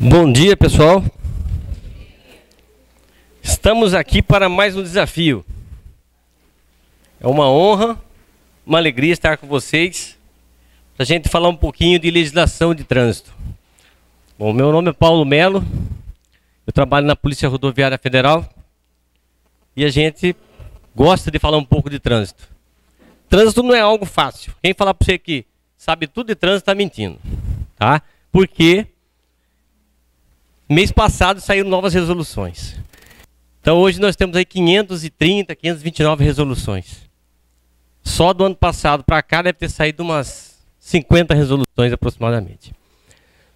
Bom dia, pessoal. Estamos aqui para mais um desafio. É uma honra, uma alegria estar com vocês para a gente falar um pouquinho de legislação de trânsito. Bom, meu nome é Paulo Melo, eu trabalho na Polícia Rodoviária Federal e a gente gosta de falar um pouco de trânsito. Trânsito não é algo fácil. Quem falar para você que sabe tudo de trânsito está mentindo, tá? Porque mês passado saíram novas resoluções. Então hoje nós temos aí 529 resoluções. Só do ano passado para cá deve ter saído umas 50 resoluções aproximadamente.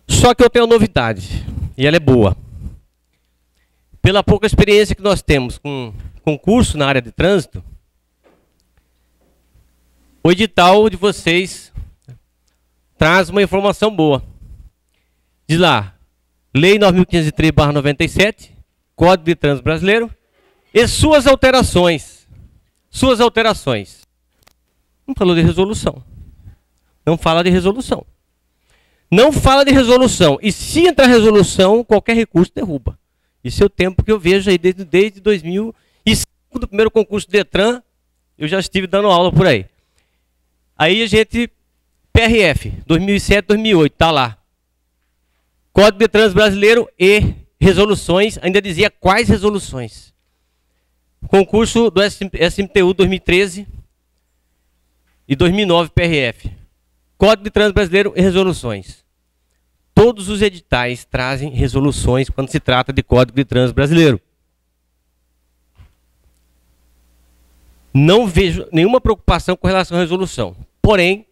Só que eu tenho uma novidade, e ela é boa. Pela pouca experiência que nós temos com concurso na área de trânsito, o edital de vocês traz uma informação boa. Diz lá, Lei 9.503/97, Código de Trânsito Brasileiro, e suas alterações. Suas alterações. Não falou de resolução. Não fala de resolução. Não fala de resolução. E se entrar resolução, qualquer recurso derruba. Isso é o tempo que eu vejo aí desde 2005, do primeiro concurso do Detran, eu já estive dando aula por aí. Aí a gente, PRF, 2007, 2008, tá lá. Código de Trânsito Brasileiro e resoluções, ainda dizia quais resoluções. Concurso do SMTU 2013 e 2009 PRF. Código de Trânsito Brasileiro e resoluções. Todos os editais trazem resoluções quando se trata de Código de Trânsito Brasileiro. Não vejo nenhuma preocupação com relação à resolução. Porém,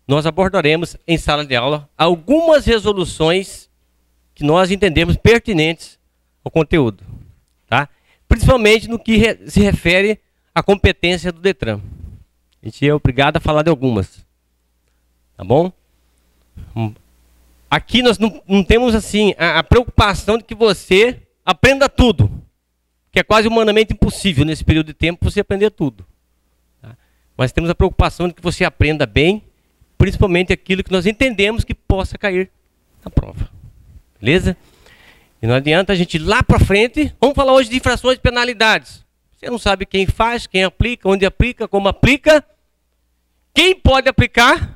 nós abordaremos em sala de aula algumas resoluções que nós entendemos pertinentes ao conteúdo, tá? Principalmente no que se refere à competência do Detran. A gente é obrigado a falar de algumas, tá bom? Aqui nós não temos assim a preocupação de que você aprenda tudo, que é quase humanamente impossível nesse período de tempo você aprender tudo, tá? Mas temos a preocupação de que você aprenda bem, principalmente aquilo que nós entendemos que possa cair na prova. Beleza? E não adianta a gente ir lá para frente. Vamos falar hoje de infrações e penalidades. Você não sabe quem faz, quem aplica, onde aplica, como aplica. Quem pode aplicar.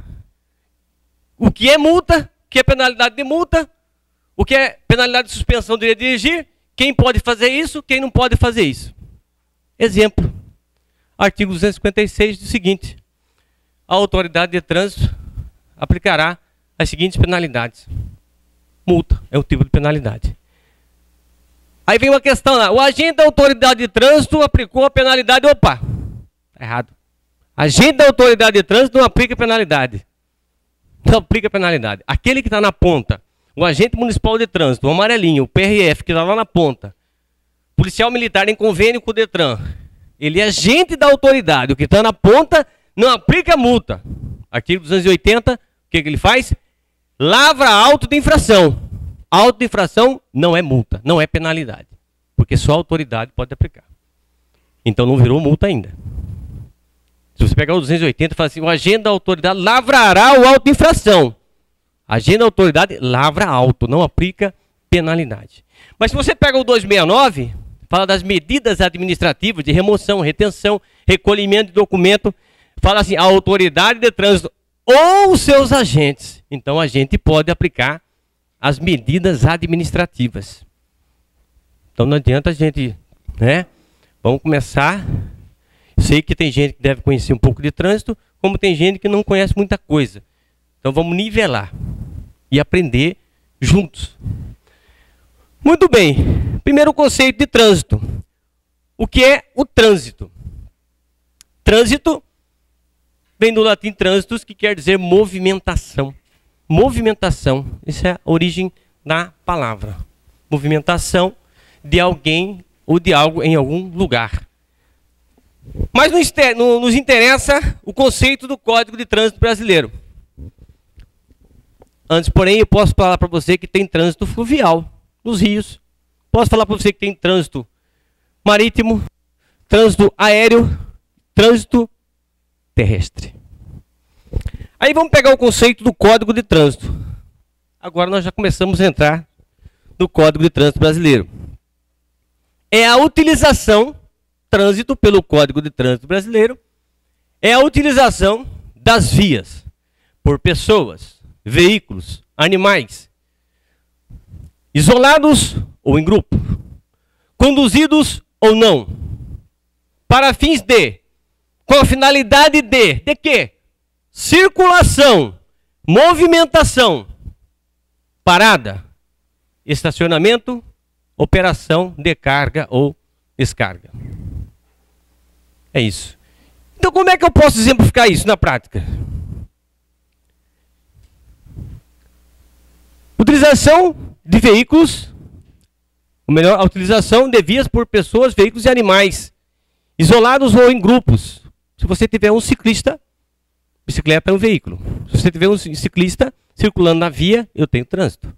O que é multa, o que é penalidade de multa. O que é penalidade de suspensão do direito de dirigir. Quem pode fazer isso, quem não pode fazer isso. Exemplo. Artigo 256 diz o seguinte. A autoridade de trânsito aplicará as seguintes penalidades. Multa é o tipo de penalidade. Aí vem uma questão lá. O agente da autoridade de trânsito aplicou a penalidade. Opa, tá errado. Agente da autoridade de trânsito não aplica penalidade. Não aplica penalidade. Aquele que está na ponta, o agente municipal de trânsito, o amarelinho, o PRF, que está lá na ponta, policial militar em convênio com o Detran, ele é agente da autoridade. O que está na ponta não aplica multa. Artigo 280, o que ele faz? Lavra auto de infração. Auto de infração não é multa, não é penalidade. Porque só a autoridade pode aplicar. Então não virou multa ainda. Se você pegar o 280 e falar assim, o agente da autoridade lavrará o auto de infração. Agente da autoridade lavra auto, não aplica penalidade. Mas se você pega o 269, fala das medidas administrativas de remoção, retenção, recolhimento de documento. Fala assim, a autoridade de trânsito ou seus agentes. Então a gente pode aplicar as medidas administrativas. Então não adianta a gente, né? Vamos começar. Sei que tem gente que deve conhecer um pouco de trânsito, como tem gente que não conhece muita coisa. Então vamos nivelar e aprender juntos. Muito bem. Primeiro conceito de trânsito. O que é o trânsito? Trânsito vem do latim trânsitos, que quer dizer movimentação. Movimentação, essa é a origem da palavra. Movimentação de alguém ou de algo em algum lugar. Mas nos interessa o conceito do Código de Trânsito Brasileiro. Antes, porém, eu posso falar para você que tem trânsito fluvial nos rios. Posso falar para você que tem trânsito marítimo, trânsito aéreo, trânsito terrestre. Aí vamos pegar o conceito do Código de Trânsito. Agora nós já começamos a entrar do Código de Trânsito Brasileiro. É a utilização, trânsito pelo Código de Trânsito Brasileiro, é a utilização das vias por pessoas, veículos, animais, isolados ou em grupo, conduzidos ou não, para fins de, com a finalidade de quê? Circulação, movimentação, parada, estacionamento, operação de carga ou descarga. É isso. Então como é que eu posso exemplificar isso na prática? Utilização de veículos, ou melhor, a utilização de vias por pessoas, veículos e animais, isolados ou em grupos. Se você tiver um ciclista, bicicleta é um veículo. Se você tiver um ciclista circulando na via, eu tenho trânsito.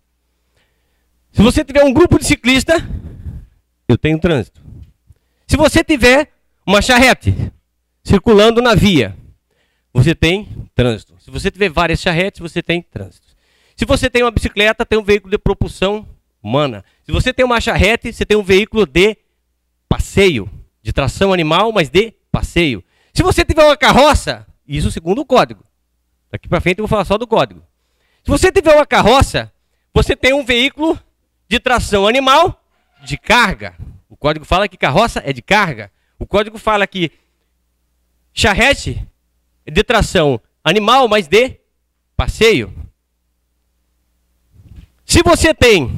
Se você tiver um grupo de ciclistas, eu tenho trânsito. Se você tiver uma charrete circulando na via, você tem trânsito. Se você tiver várias charretes, você tem trânsito. Se você tem uma bicicleta, tem um veículo de propulsão humana. Se você tem uma charrete, você tem um veículo de passeio, de tração animal, mas de passeio. Se você tiver uma carroça, isso segundo o código. Daqui para frente eu vou falar só do código. Se você tiver uma carroça, você tem um veículo de tração animal, de carga. O código fala que carroça é de carga. O código fala que charrete é de tração animal, mas de passeio. Se você tem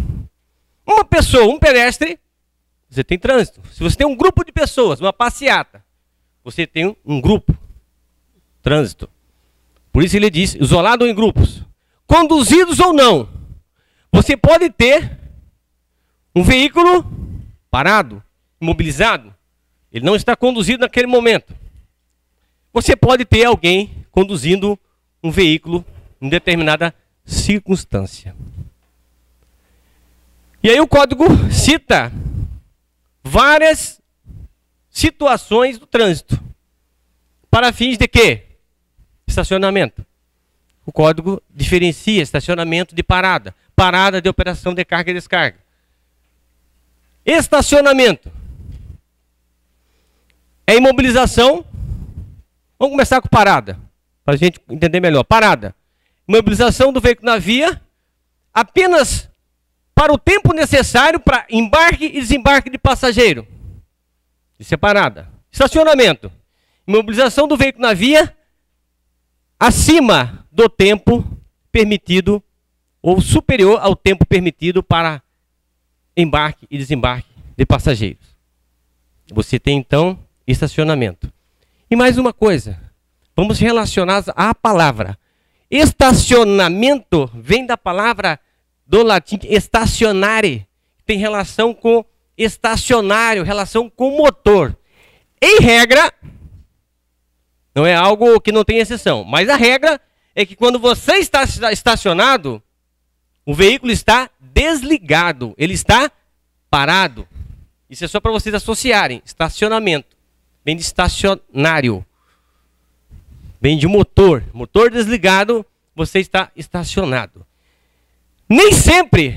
uma pessoa, um pedestre, você tem trânsito. Se você tem um grupo de pessoas, uma passeata, você tem um grupo, trânsito. Por isso ele diz, isolado ou em grupos, conduzidos ou não. Você pode ter um veículo parado, imobilizado. Ele não está conduzido naquele momento. Você pode ter alguém conduzindo um veículo em determinada circunstância. E aí o código cita várias situações do trânsito. Para fins de quê? Estacionamento. O código diferencia estacionamento de parada. Parada de operação de carga e descarga. Estacionamento. É imobilização. Vamos começar com parada, para a gente entender melhor. Parada. Imobilização do veículo na via, apenas para o tempo necessário para embarque e desembarque de passageiro. Isso é parada. Estacionamento. Imobilização do veículo na via, acima do tempo permitido, ou superior ao tempo permitido para embarque e desembarque de passageiros. Você tem, então, estacionamento. E mais uma coisa, vamos relacionar à palavra. Estacionamento vem da palavra do latim stationare, que tem relação com estacionário, relação com motor. Em regra, não é algo que não tem exceção, mas a regra é que quando você está estacionado, o veículo está desligado, ele está parado. Isso é só para vocês associarem, estacionamento. Vem de estacionário. Vem de motor. Motor desligado, você está estacionado. Nem sempre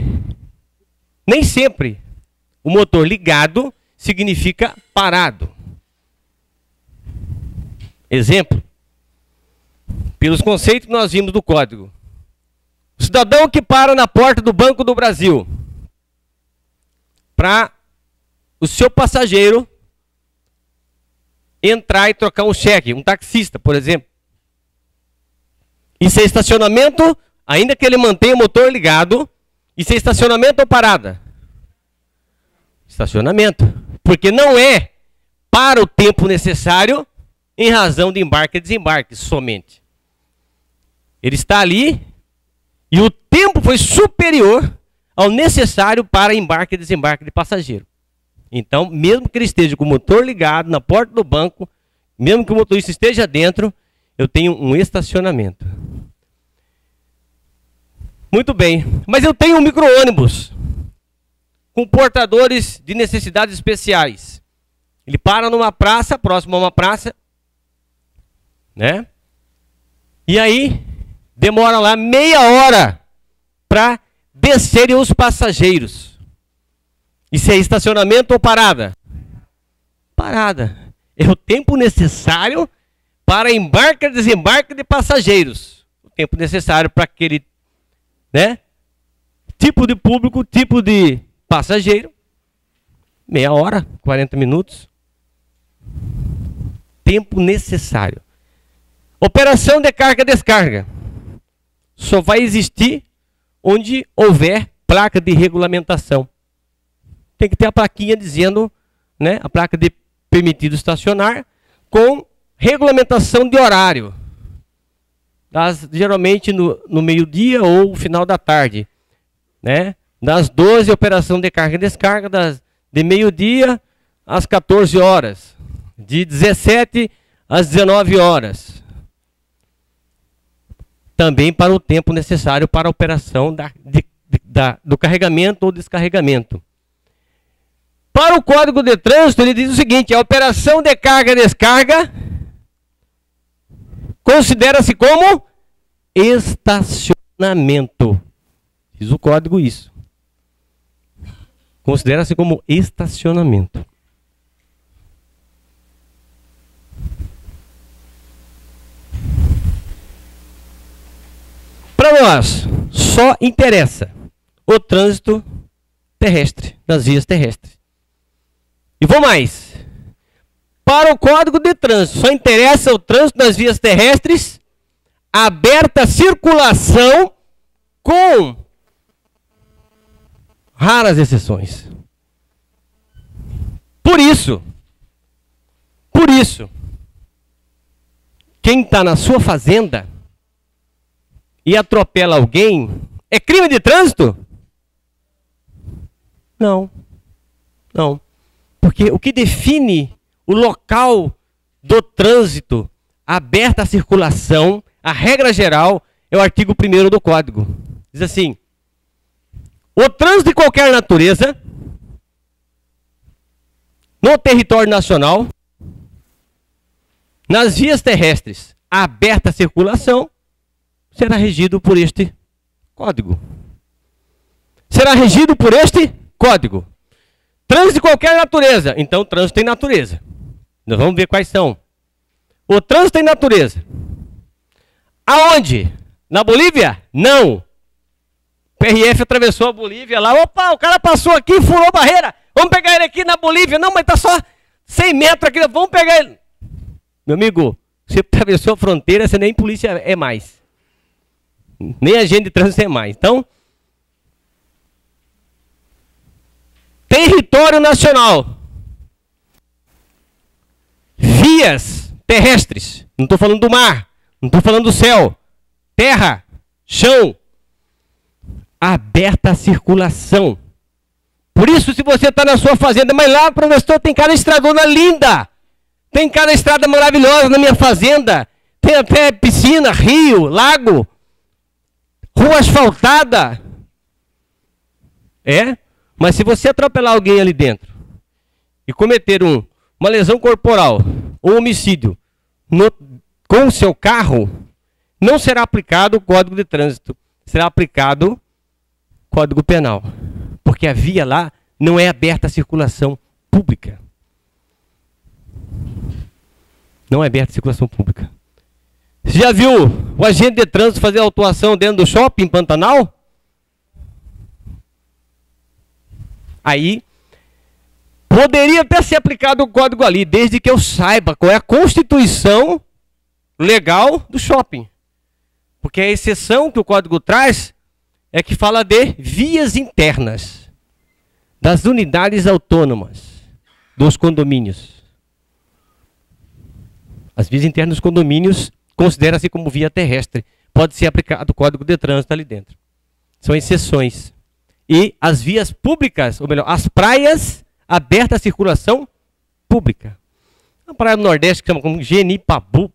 o motor ligado significa parado. Exemplo, pelos conceitos que nós vimos do código. O cidadão que para na porta do Banco do Brasil para o seu passageiro entrar e trocar um cheque, um taxista, por exemplo. Isso é estacionamento, ainda que ele mantenha o motor ligado. Isso é estacionamento ou parada? Estacionamento. Porque não é para o tempo necessário em razão de embarque e desembarque somente. Ele está ali e o tempo foi superior ao necessário para embarque e desembarque de passageiro. Então, mesmo que ele esteja com o motor ligado na porta do banco, mesmo que o motorista esteja dentro, eu tenho um estacionamento. Muito bem, mas eu tenho um micro-ônibus com portadores de necessidades especiais. Ele para numa praça, próximo a uma praça, né? E aí, demora lá meia hora para descerem os passageiros. Isso é estacionamento ou parada? Parada. É o tempo necessário para embarque e desembarque de passageiros. O tempo necessário para aquele, né, tipo de público, tipo de passageiro. Meia hora, 40 minutos. Tempo necessário. Operação de carga e descarga. Só vai existir onde houver placa de regulamentação. Tem que ter a plaquinha dizendo, né, a placa de permitido estacionar, com regulamentação de horário. Geralmente no meio-dia ou final da tarde. Né? Das 12, operação de carga e descarga, de meio-dia às 14 horas. De 17 às 19 horas. Também para o tempo necessário para a operação do carregamento ou descarregamento. Para o Código de Trânsito, ele diz o seguinte: a operação de carga e descarga considera-se como estacionamento. Diz o código isso. Considera-se como estacionamento. Para nós, só interessa o trânsito terrestre, nas vias terrestres. E vou mais. Para o Código de Trânsito, só interessa o trânsito nas vias terrestres, aberta circulação, com raras exceções. Por isso, quem está na sua fazenda e atropela alguém, é crime de trânsito? Não. Não. Porque o que define o local do trânsito aberto à circulação, a regra geral, é o artigo 1º do Código. Diz assim: o trânsito de qualquer natureza, no território nacional, nas vias terrestres, aberta à circulação, será regido por este Código. Será regido por este Código. Trânsito de qualquer natureza. Então, trânsito tem natureza. Nós vamos ver quais são. O trânsito tem natureza. Aonde? Na Bolívia? Não. O PRF atravessou a Bolívia lá. Opa, o cara passou aqui, furou a barreira. Vamos pegar ele aqui na Bolívia. Não, mas está só 100 metros aqui. Vamos pegar ele. Meu amigo, você atravessou a fronteira, você nem polícia é mais. Nem agente de trânsito é mais. Então, território nacional. Vias terrestres. Não estou falando do mar. Não estou falando do céu. Terra. Chão. Aberta a circulação. Por isso, se você está na sua fazenda, mas lá, professor, tem cada estradona linda. Tem cada estrada maravilhosa na minha fazenda. Tem até piscina, rio, lago. Rua asfaltada. É? Mas se você atropelar alguém ali dentro e cometer uma lesão corporal ou homicídio com o seu carro, não será aplicado o Código de Trânsito. Será aplicado o Código Penal. Porque a via lá não é aberta à circulação pública. Não é aberta à circulação pública. Você já viu o agente de trânsito fazer autuação dentro do shopping Pantanal? Aí, poderia até ser aplicado o código ali, desde que eu saiba qual é a constituição legal do shopping. Porque a exceção que o código traz é que fala de vias internas, das unidades autônomas, dos condomínios. As vias internas dos condomínios considera-se como via terrestre. Pode ser aplicado o Código de Trânsito ali dentro. São exceções. E as vias públicas, ou melhor, as praias abertas à circulação pública. A praia do Nordeste, que chama como Genipabu,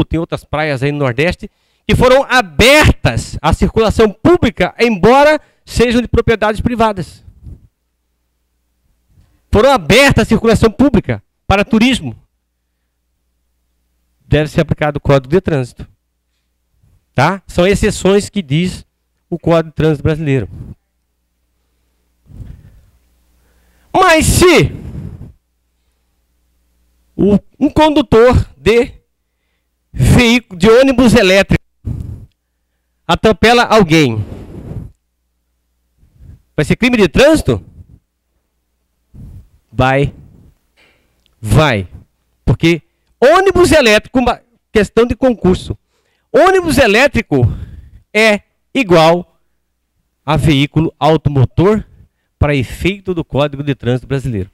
tem outras praias aí no Nordeste, que foram abertas à circulação pública, embora sejam de propriedades privadas. Foram abertas à circulação pública para turismo. Deve ser aplicado o Código de Trânsito. Tá? São exceções que diz o Código de Trânsito brasileiro. Mas se um condutor de veículo, de ônibus elétrico, atropela alguém, vai ser crime de trânsito? Vai. Porque ônibus elétrico, uma questão de concurso, ônibus elétrico é igual a veículo automotor para efeito do Código de Trânsito Brasileiro.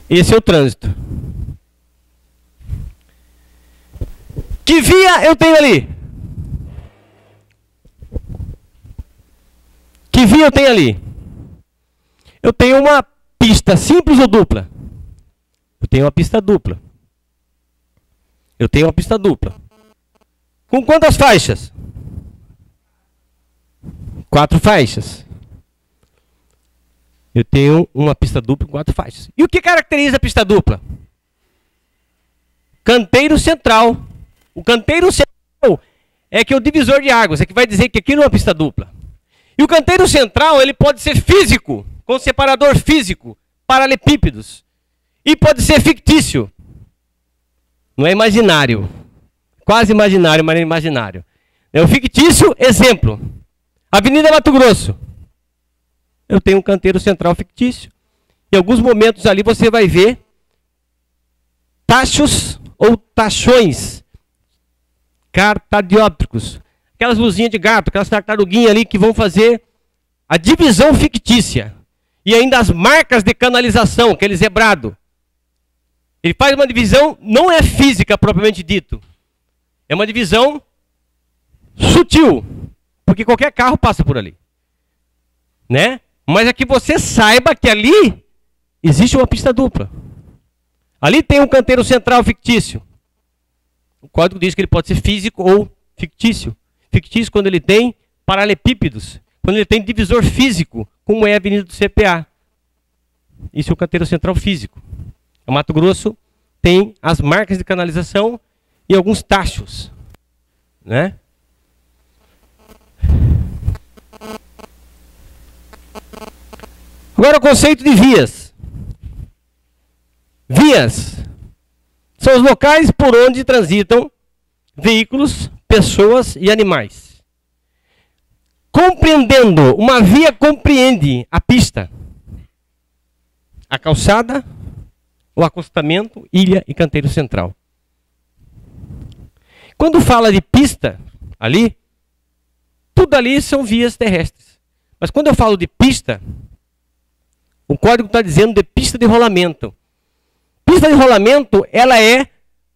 Esse é o trânsito. Que via eu tenho ali? Que via eu tenho ali? Eu tenho uma pista simples ou dupla? Eu tenho uma pista dupla. Eu tenho uma pista dupla. Com quantas faixas? 4 faixas. Eu tenho uma pista dupla com 4 faixas. E o que caracteriza a pista dupla? Canteiro central. O canteiro central é que é o divisor de águas, é que vai dizer que aquilo é uma pista dupla. E o canteiro central, ele pode ser físico, com separador físico, paralelepípedos. E pode ser fictício. Não é imaginário. Quase imaginário, mas não é imaginário. É o fictício, exemplo. Avenida Mato Grosso. Eu tenho um canteiro central fictício. Em alguns momentos ali você vai ver tachos ou tachões cartadióptricos. Aquelas luzinhas de gato, aquelas tartaruguinhas ali que vão fazer a divisão fictícia. E ainda as marcas de canalização, aquele zebrado. Ele faz uma divisão, não é física propriamente dito. É uma divisão sutil. Porque qualquer carro passa por ali. Né? Mas é que você saiba que ali existe uma pista dupla. Ali tem um canteiro central fictício. O código diz que ele pode ser físico ou fictício. Fictício quando ele tem paralelepípedos. Quando ele tem divisor físico, como é a Avenida do CPA. Isso é o canteiro central físico. O Mato Grosso tem as marcas de canalização e alguns tachos. Né? Agora o conceito de vias. Vias são os locais por onde transitam veículos, pessoas e animais. Compreendendo, uma via compreende a pista, a calçada, o acostamento, ilha e canteiro central. Quando fala de pista, ali, tudo ali são vias terrestres. Mas quando eu falo de pista, o código está dizendo de pista de rolamento. Pista de rolamento, ela é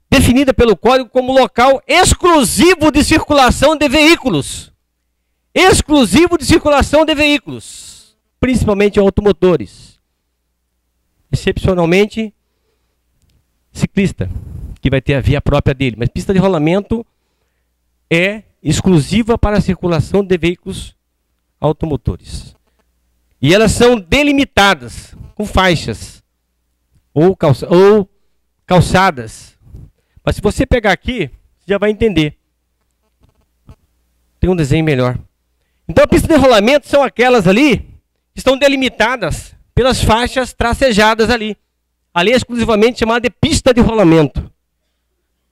definida pelo código como local exclusivo de circulação de veículos. Exclusivo de circulação de veículos. Principalmente automotores. Excepcionalmente, ciclista, que vai ter a via própria dele. Mas pista de rolamento é exclusiva para a circulação de veículos automotores. E elas são delimitadas com faixas ou calçadas. Mas se você pegar aqui, você já vai entender. Tem um desenho melhor. Então a pista de rolamento são aquelas ali que estão delimitadas pelas faixas tracejadas ali. Ali é exclusivamente chamada de pista de rolamento.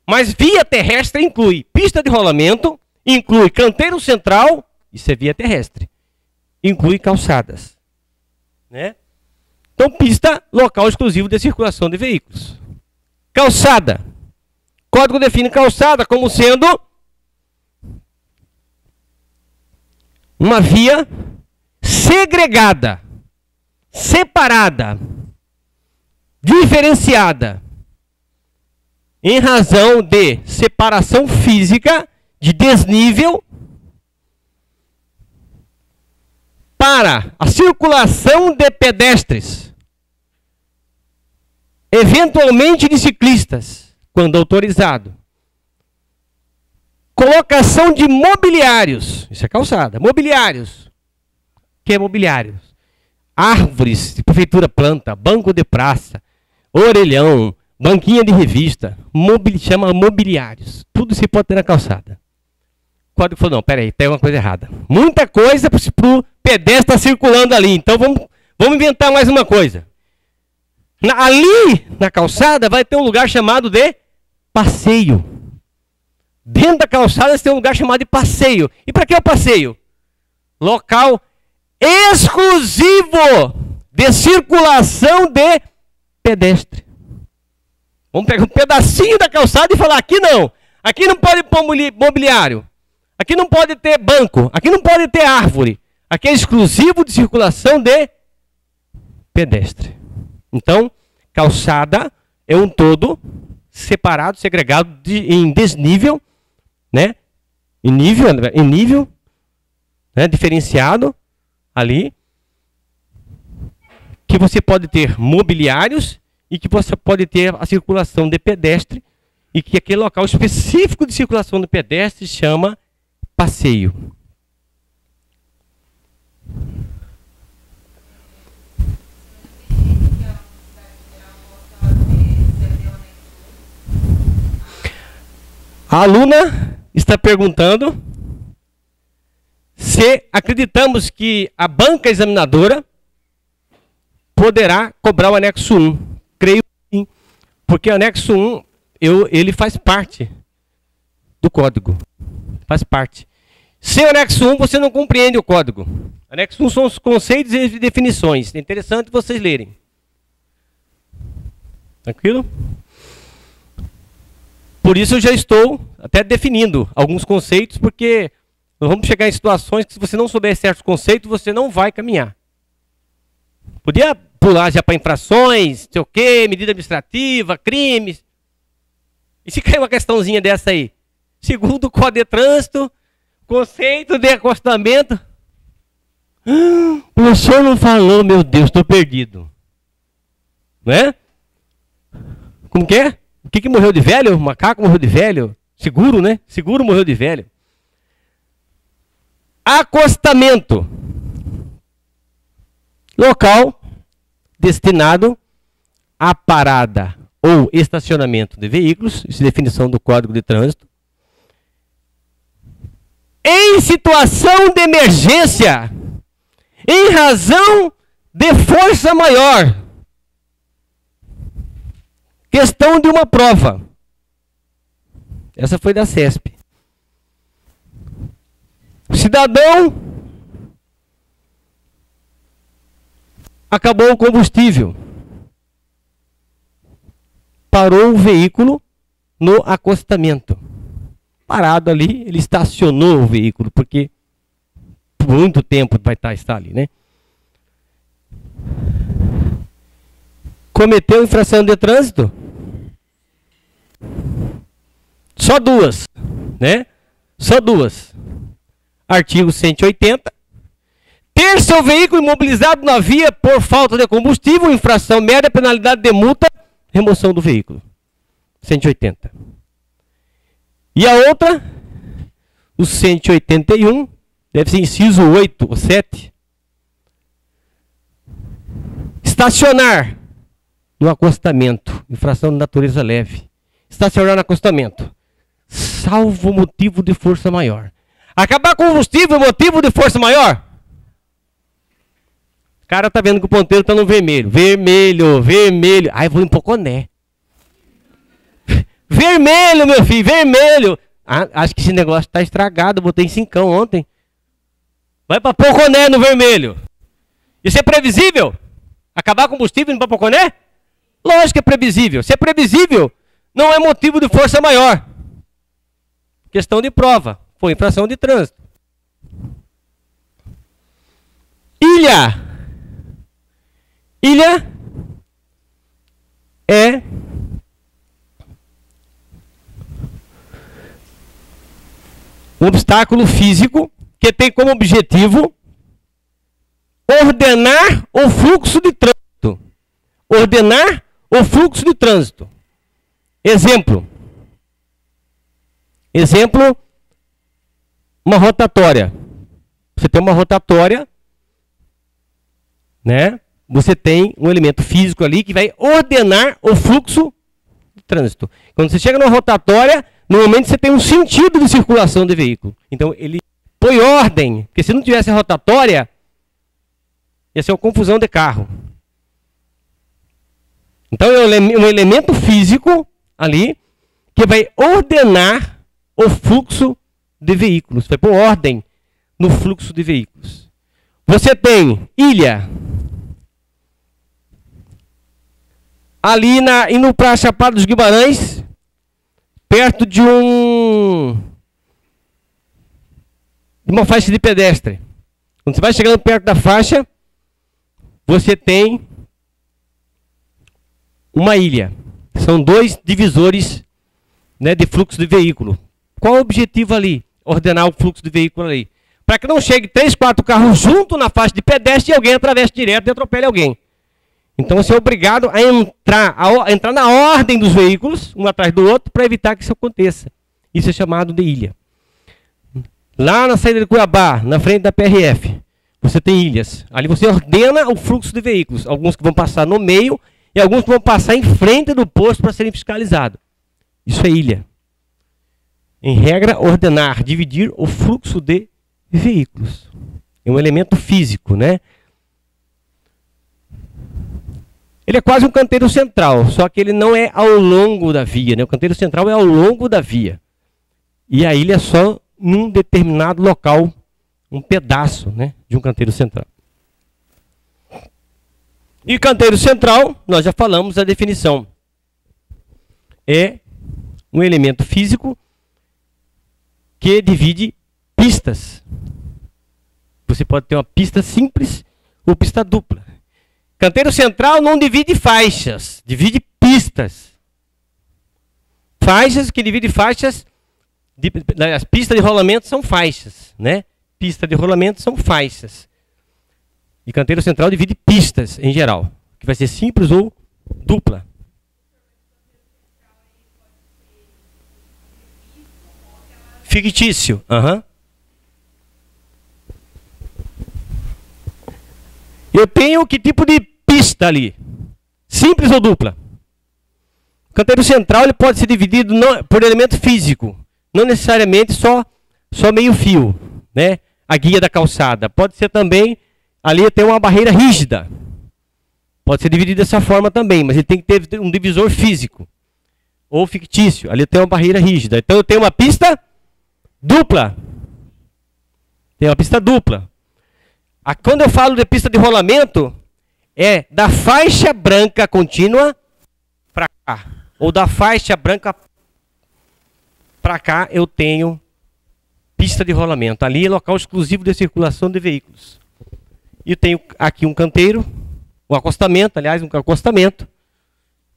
Mas via terrestre inclui pista de rolamento, inclui canteiro central, isso é via terrestre. Inclui calçadas. Né? Então, pista, local exclusivo de circulação de veículos. Calçada. O código define calçada como sendo uma via segregada, separada, diferenciada, em razão de separação física, de desnível, para a circulação de pedestres, eventualmente de ciclistas, quando autorizado. Colocação de mobiliários, isso é calçada, mobiliários. O que é mobiliários? Árvores de prefeitura planta, banco de praça, orelhão, banquinha de revista, chama mobiliários. Tudo se pode ter na calçada. código falou, não, peraí, tem uma coisa errada. Muita coisa para o pedestre estar circulando ali. Então vamos inventar mais uma coisa. Ali na calçada vai ter um lugar chamado de passeio. Dentro da calçada tem um lugar chamado de passeio. E para que é o passeio? Local exclusivo de circulação de pedestre. Vamos pegar um pedacinho da calçada e falar, aqui não. Aqui não pode pôr mobiliário. Aqui não pode ter banco. Aqui não pode ter árvore. Aqui é exclusivo de circulação de pedestre. Então, calçada é um todo separado, segregado em desnível, né? Em nível, né? Diferenciado ali, que você pode ter mobiliários e que você pode ter a circulação de pedestre e que aquele local específico de circulação de pedestre se chama passeio. A aluna está perguntando se acreditamos que a banca examinadora poderá cobrar o anexo 1. Creio que sim, porque o anexo 1 ele faz parte do código. Faz parte. Sem o anexo 1 você não compreende o código. O anexo 1 são os conceitos e definições. É interessante vocês lerem. Tranquilo? Por isso eu já estou até definindo alguns conceitos, porque nós vamos chegar em situações que se você não souber certos conceitos, você não vai caminhar. Podia pular já para infrações, sei o quê, medida administrativa, crimes. E se cair uma questãozinha dessa aí? Segundo o Código de Trânsito, conceito de acostamento. O senhor não falou, meu Deus, estou perdido. Não é? Como que é? O que morreu de velho? O macaco morreu de velho? Seguro, né? Seguro morreu de velho. Acostamento. Local destinado à parada ou estacionamento de veículos, isso é definição do Código de Trânsito. Em situação de emergência, em razão de força maior. Questão de uma prova. Essa foi da CESP. O cidadão acabou o combustível. Parou o veículo no acostamento. Parado ali, ele estacionou o veículo, porque por muito tempo vai estar ali, né? Cometeu infração de trânsito? Só duas, né? Só duas. Artigo 180. Ter seu veículo imobilizado na via por falta de combustível, infração média, penalidade de multa, remoção do veículo. 180. E a outra, o 181, deve ser inciso 8 ou 7. Estacionar no acostamento, infração de natureza leve. Estacionar no acostamento, salvo motivo de força maior. Acabar com o combustível, motivo de força maior? O cara tá vendo que o ponteiro tá no vermelho. Vermelho, vermelho. Ai, vou em Poconé. Vermelho, meu filho, vermelho. Ah, acho que esse negócio tá estragado, botei em 5 ontem. Vai para Poconé no vermelho. Isso é previsível? Acabar com o combustível indo para Poconé? Lógico que é previsível. Se é previsível, não é motivo de força maior. Questão de prova. Foi infração de trânsito. Ilha. Ilha é um obstáculo físico que tem como objetivo ordenar o fluxo de trânsito. Ordenar o fluxo de trânsito. Exemplo. Exemplo, uma rotatória. Você tem uma rotatória, né? Você tem um elemento físico ali que vai ordenar o fluxo de trânsito. Quando você chega numa rotatória, Normalmente você tem um sentido de circulação do veículo. Então ele põe ordem, porque se não tivesse rotatória, ia ser uma confusão de carro. Então é um elemento físico ali que vai ordenar o fluxo de veículos, vai pôr ordem no fluxo de veículos. Você tem ilha ali indo para a Chapada dos Guimarães, perto de uma faixa de pedestre. Quando você vai chegando perto da faixa, você tem uma ilha. São dois divisores, né, de fluxo de veículo. Qual o objetivo ali? Ordenar o fluxo de veículo ali. Para que não chegue 3, 4 carros junto na faixa de pedestre e alguém atravesse direto e atropele alguém. Então você é obrigado a entrar na ordem dos veículos, um atrás do outro, para evitar que isso aconteça. Isso é chamado de ilha. Lá na saída de Cuiabá, na frente da PRF, você tem ilhas. Ali você ordena o fluxo de veículos. Alguns que vão passar no meio e alguns que vão passar em frente do posto para serem fiscalizados. Isso é ilha. Em regra, ordenar, dividir o fluxo de veículos. É um elemento físico, né? Ele é quase um canteiro central, só que ele não é ao longo da via, né? O canteiro central é ao longo da via. E a ilha é só num determinado local, um pedaço, né, de um canteiro central. E canteiro central, nós já falamos a definição. É um elemento físico que divide pistas. Você pode ter uma pista simples ou pista dupla. Canteiro central não divide faixas, divide pistas. Faixas que dividem faixas, as pistas de rolamento são faixas, né? Pista de rolamento são faixas. E canteiro central divide pistas em geral, que vai ser simples ou dupla. Fictício. Eu tenho que tipo de pista ali? Simples ou dupla? O canteiro central ele pode ser dividido por elemento físico. Não necessariamente só meio fio, né? A guia da calçada. Pode ser também, ali tem uma barreira rígida. Pode ser dividido dessa forma também, mas ele tem que ter um divisor físico. Ou fictício. Ali tem uma barreira rígida. Então eu tenho uma pista dupla. Tem uma pista dupla. Quando eu falo de pista de rolamento, é da faixa branca contínua para cá. Ou da faixa branca para cá eu tenho pista de rolamento. Ali é local exclusivo de circulação de veículos. E eu tenho aqui um canteiro, um acostamento, aliás, um acostamento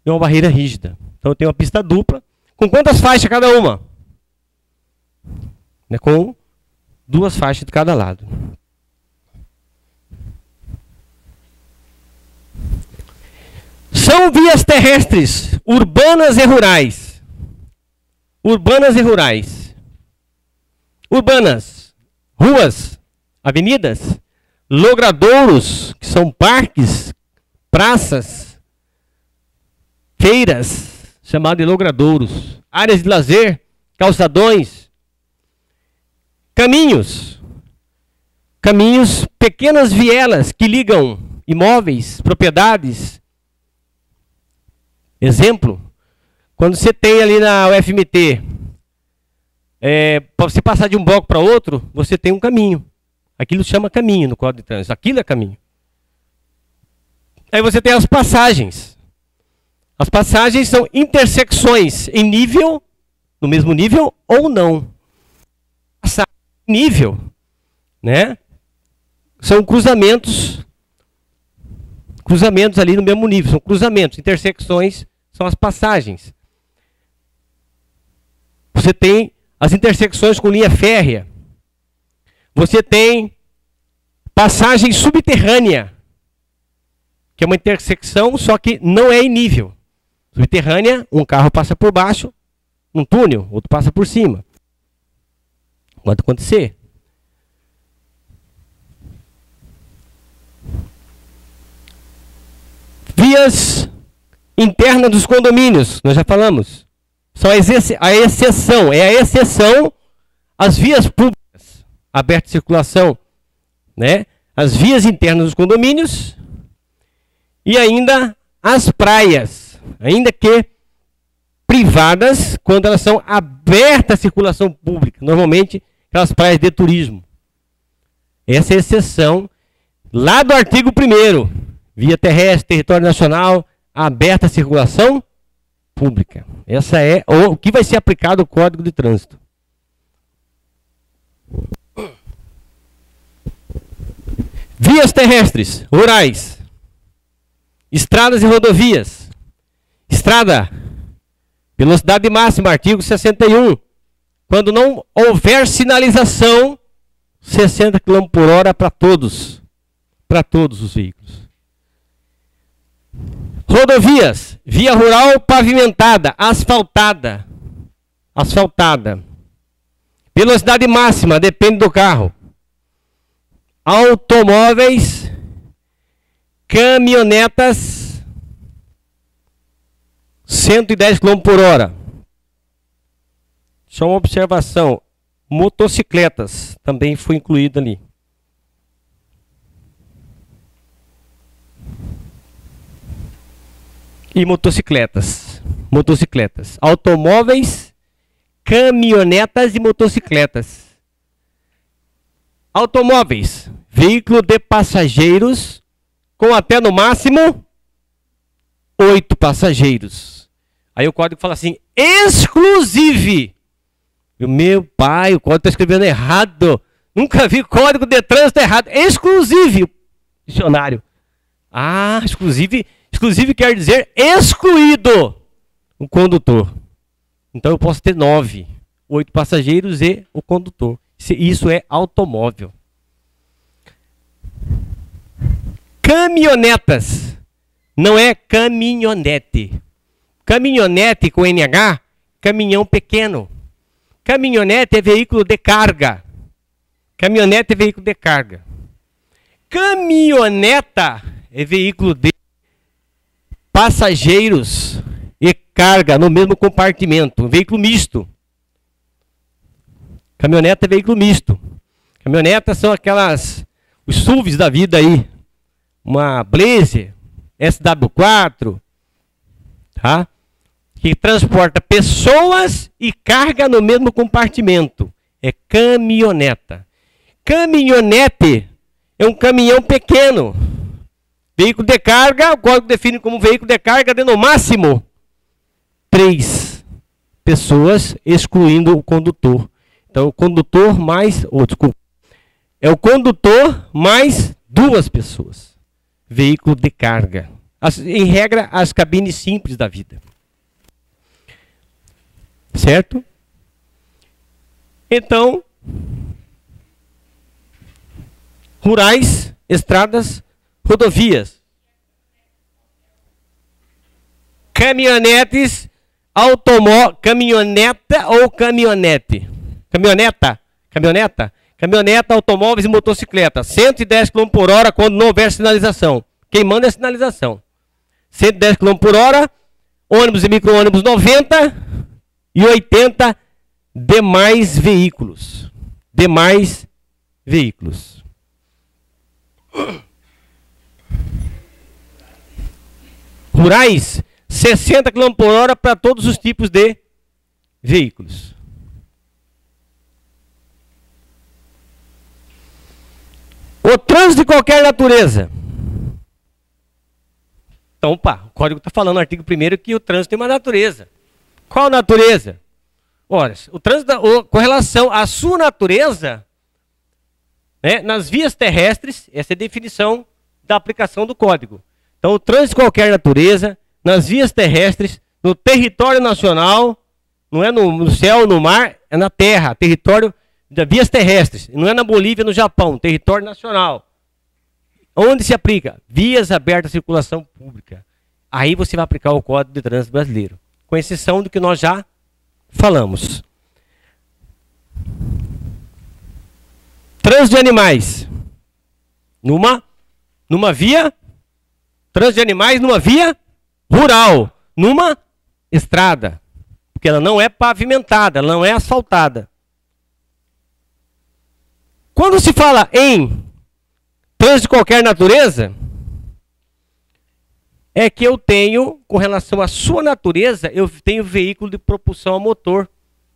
e uma barreira rígida. Então eu tenho uma pista dupla. Com quantas faixas cada uma? Com 2 faixas de cada lado. São vias terrestres, urbanas e rurais. Urbanas e rurais. Urbanas, ruas, avenidas, logradouros, que são parques, praças, feiras, chamado de logradouros, áreas de lazer, calçadões, caminhos, pequenas vielas que ligam imóveis, propriedades. Exemplo, quando você tem ali na UFMT, para você passar de um bloco para outro, você tem um caminho. Aquilo chama caminho no Código de Trânsito. Aquilo é caminho. Aí você tem as passagens. As passagens são intersecções em nível, no mesmo nível ou não. Passagem em nível, né? São cruzamentos ali no mesmo nível. São cruzamentos, intersecções são as passagens. Você tem as intersecções com linha férrea. Você tem passagem subterrânea, que é uma intersecção, só que não é em nível. Subterrânea, um carro passa por baixo, num túnel, outro passa por cima. Pode acontecer. Vias internas dos condomínios, nós já falamos. são a exceção, é a exceção as vias públicas, aberta de circulação, né? As vias internas dos condomínios e ainda as praias, ainda que privadas, quando elas são abertas à circulação pública, normalmente aquelas praias de turismo. Essa é a exceção lá do artigo 1º, via terrestre, território nacional, aberta à circulação pública. Essa é o que vai ser aplicado ao Código de Trânsito. Vias terrestres, rurais, estradas e rodovias. Estrada, velocidade máxima, artigo 61. Quando não houver sinalização, 60 km por hora para todos os veículos. Rodovias, via rural pavimentada, asfaltada. Velocidade máxima, depende do carro. Automóveis, caminhonetas, 110 km por hora. Só uma observação, motocicletas também foi incluído ali. E motocicletas, automóveis, caminhonetas e motocicletas. Automóveis, veículo de passageiros com até no máximo 8 passageiros. Aí o código fala assim, exclusive. Meu pai, o código está escrevendo errado. Nunca vi código de trânsito errado. Exclusive, dicionário. Ah, exclusive quer dizer excluído o condutor. Então eu posso ter 9, 8 passageiros e o condutor. Isso é automóvel. Caminhonetas. Não é caminhonete. Caminhonete com NH, caminhão pequeno. Caminhonete é veículo de carga. Caminhonete é veículo de carga. Caminhoneta é veículo de passageiros e carga no mesmo compartimento. Veículo misto. Caminhoneta é veículo misto. Caminhonetas são os SUVs da vida aí. Uma Blazer, SW4, tá? Que transporta pessoas e carga no mesmo compartimento. É caminhoneta. Caminhonete é um caminhão pequeno. Veículo de carga, o código define como veículo de carga de no máximo 3 pessoas, excluindo o condutor. Então, o condutor mais... é o condutor mais 2 pessoas. Veículo de carga. Em regra, as cabines simples da vida. Certo? Então, rurais, estradas, rodovias. Caminhonetes, caminhoneta ou caminhonete? Caminhoneta, automóveis e motocicleta. 110 km por hora quando não houver sinalização. Quem manda é a sinalização. 110 km por hora, ônibus e micro-ônibus 90 e 80 demais veículos. Rurais, 60 km por hora para todos os tipos de veículos. O trânsito de qualquer natureza. Então, o código está falando no artigo 1º que o trânsito tem uma natureza. Qual natureza? Ora, o trânsito, com relação à sua natureza, né, nas vias terrestres, essa é a definição da aplicação do código. Então, o trânsito de qualquer natureza, nas vias terrestres, no território nacional, não é no céu, no mar, é na terra, território das vias terrestres. Não é na Bolívia, no Japão, território nacional. Onde se aplica? Vias abertas à circulação pública. Aí você vai aplicar o Código de Trânsito Brasileiro. Com exceção do que nós já falamos. Trânsito de animais. Numa via. Trânsito de animais numa via rural. Numa estrada. porque ela não é pavimentada, ela não é asfaltada. Quando se fala em trânsito de qualquer natureza, é que eu tenho, com relação à sua natureza, eu tenho veículo de propulsão a motor,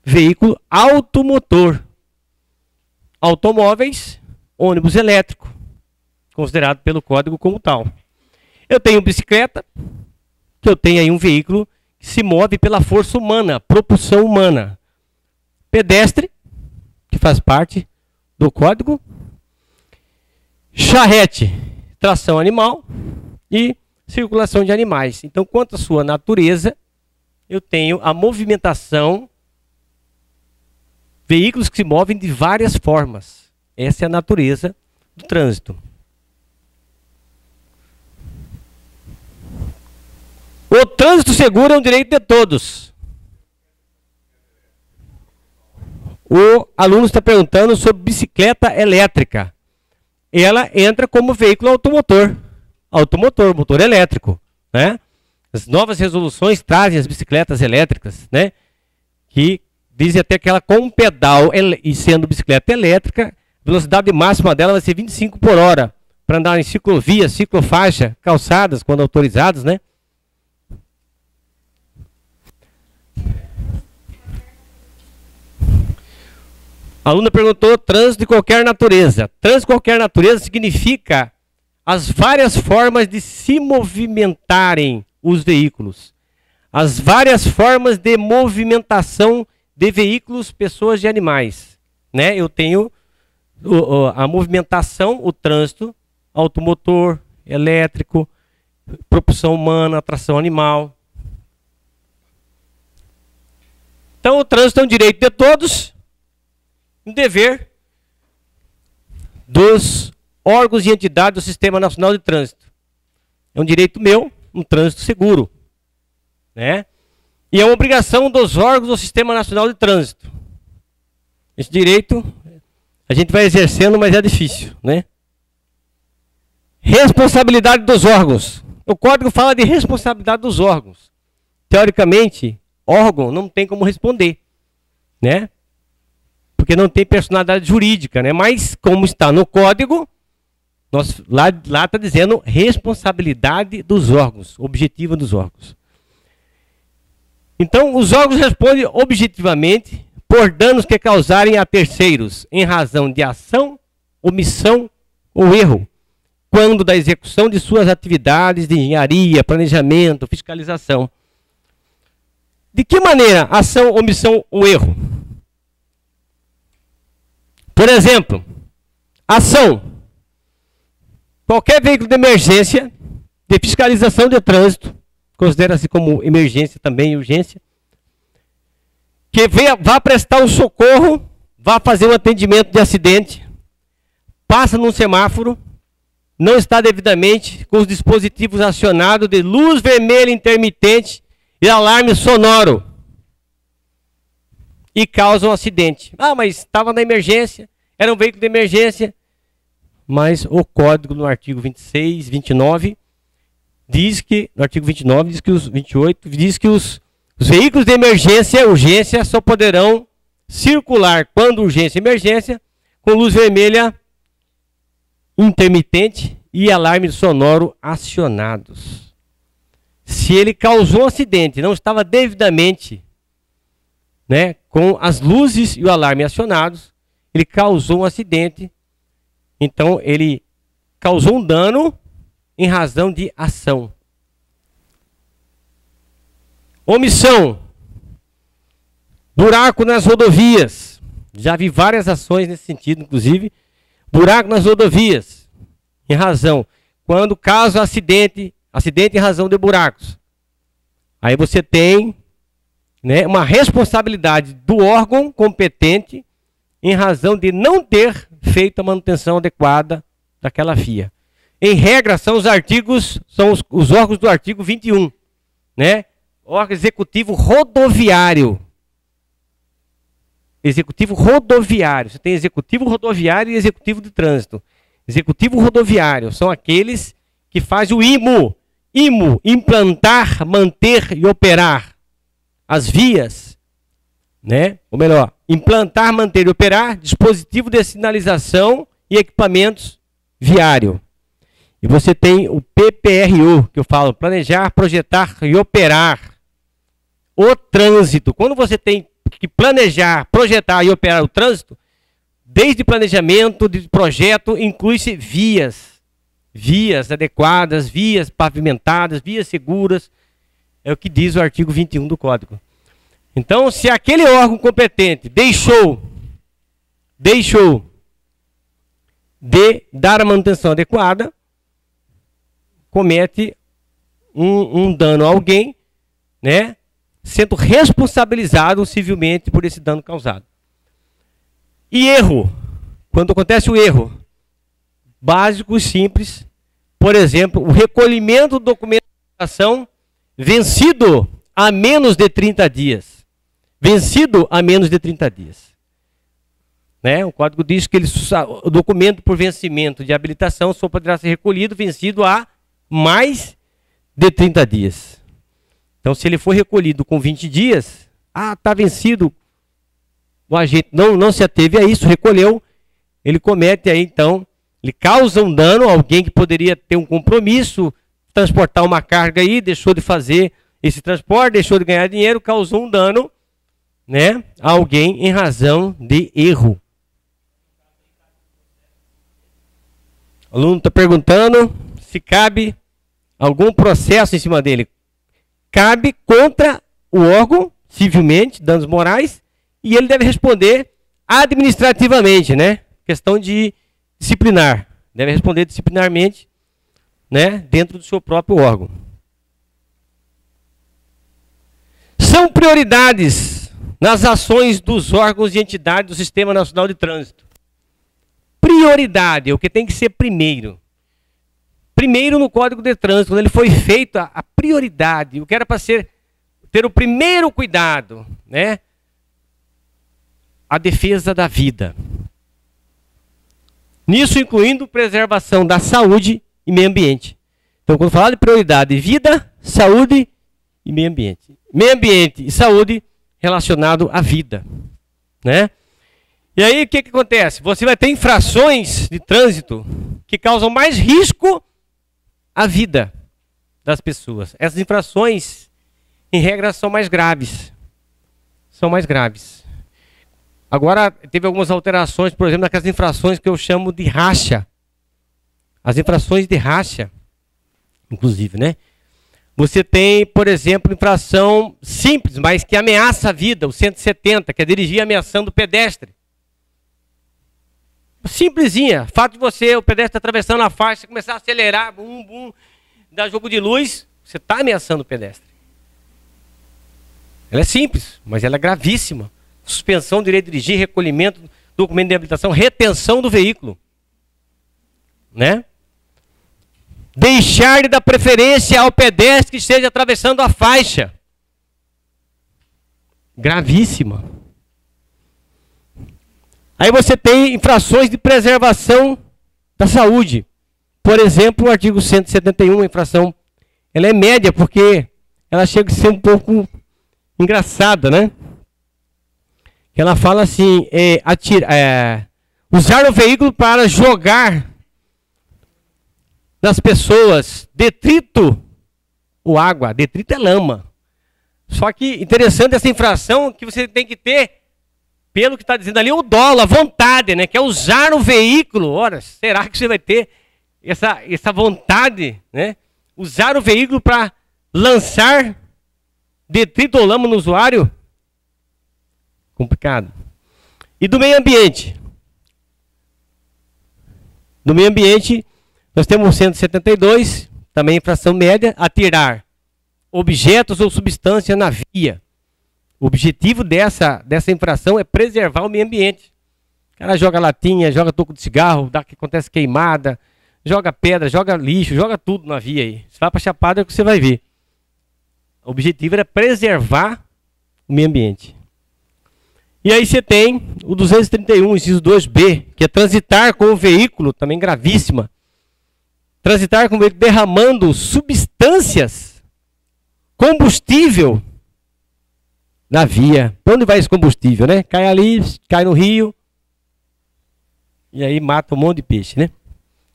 veículo automotor, automóveis, ônibus elétrico, considerado pelo código como tal. Eu tenho bicicleta, que eu tenho aí um veículo que se move pela força humana, propulsão humana. Pedestre, que faz parte do código. Charrete, tração animal e circulação de animais. Então, quanto à sua natureza, eu tenho a movimentação, veículos que se movem de várias formas. Essa é a natureza do trânsito. O trânsito seguro é um direito de todos. O aluno está perguntando sobre bicicleta elétrica. Ela entra como veículo automotor. Motor elétrico, né? As novas resoluções trazem as bicicletas elétricas, né? Que dizem até que ela com um pedal e sendo bicicleta elétrica, a velocidade máxima dela vai ser 25 por hora para andar em ciclovia, ciclofaixa, calçadas, quando autorizadas, né? A aluna perguntou trânsito de qualquer natureza. Trânsito de qualquer natureza significa as várias formas de se movimentarem os veículos. As várias formas de movimentação de veículos, pessoas e animais. Né? Eu tenho a movimentação, o trânsito, automotor, elétrico, propulsão humana, tração animal. Então o trânsito é um direito de todos, um dever dos órgãos e entidades do Sistema Nacional de Trânsito. É um direito meu, um trânsito seguro. Né? E é uma obrigação dos órgãos do Sistema Nacional de Trânsito. Esse direito a gente vai exercendo, mas é difícil. Né? Responsabilidade dos órgãos. O Código fala de responsabilidade dos órgãos. Teoricamente, órgão não tem como responder. Né? Porque não tem personalidade jurídica. Né? Mas, como está no Código, lá está dizendo responsabilidade dos órgãos, objetiva dos órgãos. Então, os órgãos respondem objetivamente por danos que causarem a terceiros em razão de ação, omissão ou erro, quando da execução de suas atividades de engenharia, planejamento, fiscalização. De que maneira ação, omissão ou erro? Por exemplo, ação. Qualquer veículo de emergência, de fiscalização de trânsito, considera-se como emergência também, urgência, que vá prestar um socorro, vá fazer um atendimento de acidente, passa num semáforo, não está devidamente com os dispositivos acionados de luz vermelha intermitente e alarme sonoro, e causa um acidente. Ah, mas estava na emergência, era um veículo de emergência, mas o código no artigo 26, 29, diz que, no artigo 29, diz que os 28, diz que os veículos de emergência, urgência, só poderão circular quando urgência e emergência, com luz vermelha intermitente e alarme sonoro acionados. Se ele causou um acidente, não estava devidamente, né, com as luzes e o alarme acionados, ele causou um acidente, então ele causou um dano em razão de ação. Omissão. Buraco nas rodovias. Já vi várias ações nesse sentido, inclusive. Buraco nas rodovias. Em razão. Quando causa acidente em razão de buracos. Aí você tem, né, uma responsabilidade do órgão competente em razão de não ter feito a manutenção adequada daquela via. Em regra, são os artigos, são os órgãos do artigo 21, né? Órgão executivo rodoviário. Executivo rodoviário. Você tem executivo rodoviário e executivo de trânsito. Executivo rodoviário são aqueles que fazem o IMO. IMO, implantar, manter e operar. as vias, né? Ou melhor, implantar, manter e operar dispositivo de sinalização e equipamentos viário. E você tem o PPRO, que eu falo, planejar, projetar e operar o trânsito. Quando você tem que planejar, projetar e operar o trânsito, desde planejamento, de projeto, inclui-se vias. Vias adequadas, vias pavimentadas, vias seguras. É o que diz o artigo 21 do Código. Então, se aquele órgão competente deixou de dar a manutenção adequada, comete um dano a alguém, né, sendo responsabilizado civilmente por esse dano causado. E erro, quando acontece o erro, básico e simples, por exemplo, o recolhimento do documento de habilitação vencido a menos de 30 dias. Vencido a menos de 30 dias. Né? O Código diz que o documento por vencimento de habilitação só poderá ser recolhido vencido a mais de 30 dias. Então, se ele for recolhido com 20 dias, está vencido, o agente não se ateve a isso, recolheu, ele comete aí, então, ele causa um dano a alguém que poderia ter um compromisso, transportar uma carga aí, deixou de fazer esse transporte, deixou de ganhar dinheiro, causou um dano, né, a alguém em razão de erro. O aluno está perguntando se cabe algum processo em cima dele. Cabe contra o órgão, civilmente, danos morais, e ele deve responder administrativamente, né? Questão de disciplinar. Deve responder disciplinarmente, né? Dentro do seu próprio órgão. São prioridades nas ações dos órgãos e entidades do Sistema Nacional de Trânsito. Prioridade é o que tem que ser primeiro. Primeiro no Código de Trânsito, quando ele foi feito a prioridade, o que era para ter o primeiro cuidado, né? A defesa da vida. Nisso incluindo preservação da saúde e meio ambiente. Então, quando falar de prioridade, vida, saúde e meio ambiente. Meio ambiente e saúde relacionado à vida, né? E aí, o que acontece? Você vai ter infrações de trânsito que causam mais risco à vida das pessoas. Essas infrações, em regra, são mais graves. São mais graves. Agora, teve algumas alterações, por exemplo, naquelas infrações que eu chamo de racha. As infrações de racha, inclusive, né? Você tem, por exemplo, infração simples, mas que ameaça a vida, o 170, que é dirigir ameaçando o pedestre. Simplesinha, fato de você, o pedestre atravessando a faixa, começar a acelerar, bum, bum, dar jogo de luz, você está ameaçando o pedestre. Ela é simples, mas ela é gravíssima. Suspensão do direito de dirigir, recolhimento do documento de habilitação, retenção do veículo. Né? Deixar de dar preferência ao pedestre que esteja atravessando a faixa. Gravíssima. Aí você tem infrações de preservação da saúde. Por exemplo, o artigo 171, a infração, ela é média, porque ela chega a ser um pouco engraçada, né? Ela fala assim, usar o veículo para jogar nas pessoas detrito ou água. Detrito é lama. Só que interessante essa infração que você tem que ter, pelo que está dizendo ali, o dolo, a vontade, né? Que é usar o veículo. Ora, será que você vai ter essa vontade, né? Usar o veículo para lançar detrito ou lama no usuário? Complicado. E do meio ambiente? Do meio ambiente, nós temos o 172, também infração média, atirar objetos ou substâncias na via. O objetivo dessa infração é preservar o meio ambiente. O cara joga latinha, joga toco de cigarro, dá que acontece queimada, joga pedra, joga lixo, joga tudo na via aí. Você vai para a Chapada é o que você vai ver. O objetivo era preservar o meio ambiente. E aí você tem o 231, inciso 2B, que é transitar com o veículo, também gravíssima. Transitar com o veículo derramando substâncias, combustível, na via. Para onde vai esse combustível, né? Cai ali, cai no rio. E aí mata um monte de peixe, né?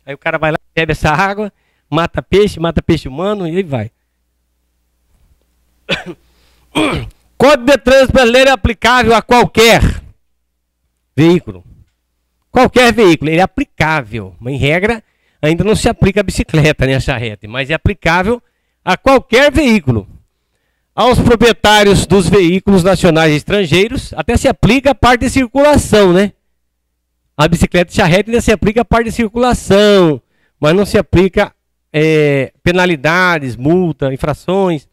Aí o cara vai lá, bebe essa água, mata peixe humano e aí vai. Código de Trânsito Brasileiro é aplicável a qualquer veículo. Qualquer veículo, ele é aplicável. Mas em regra, ainda não se aplica a bicicleta, nem a charrete, mas é aplicável a qualquer veículo. Aos proprietários dos veículos nacionais e estrangeiros, até se aplica a parte de circulação, né? A bicicleta e charrete ainda se aplica a parte de circulação, mas não se aplica penalidades, multa, infrações.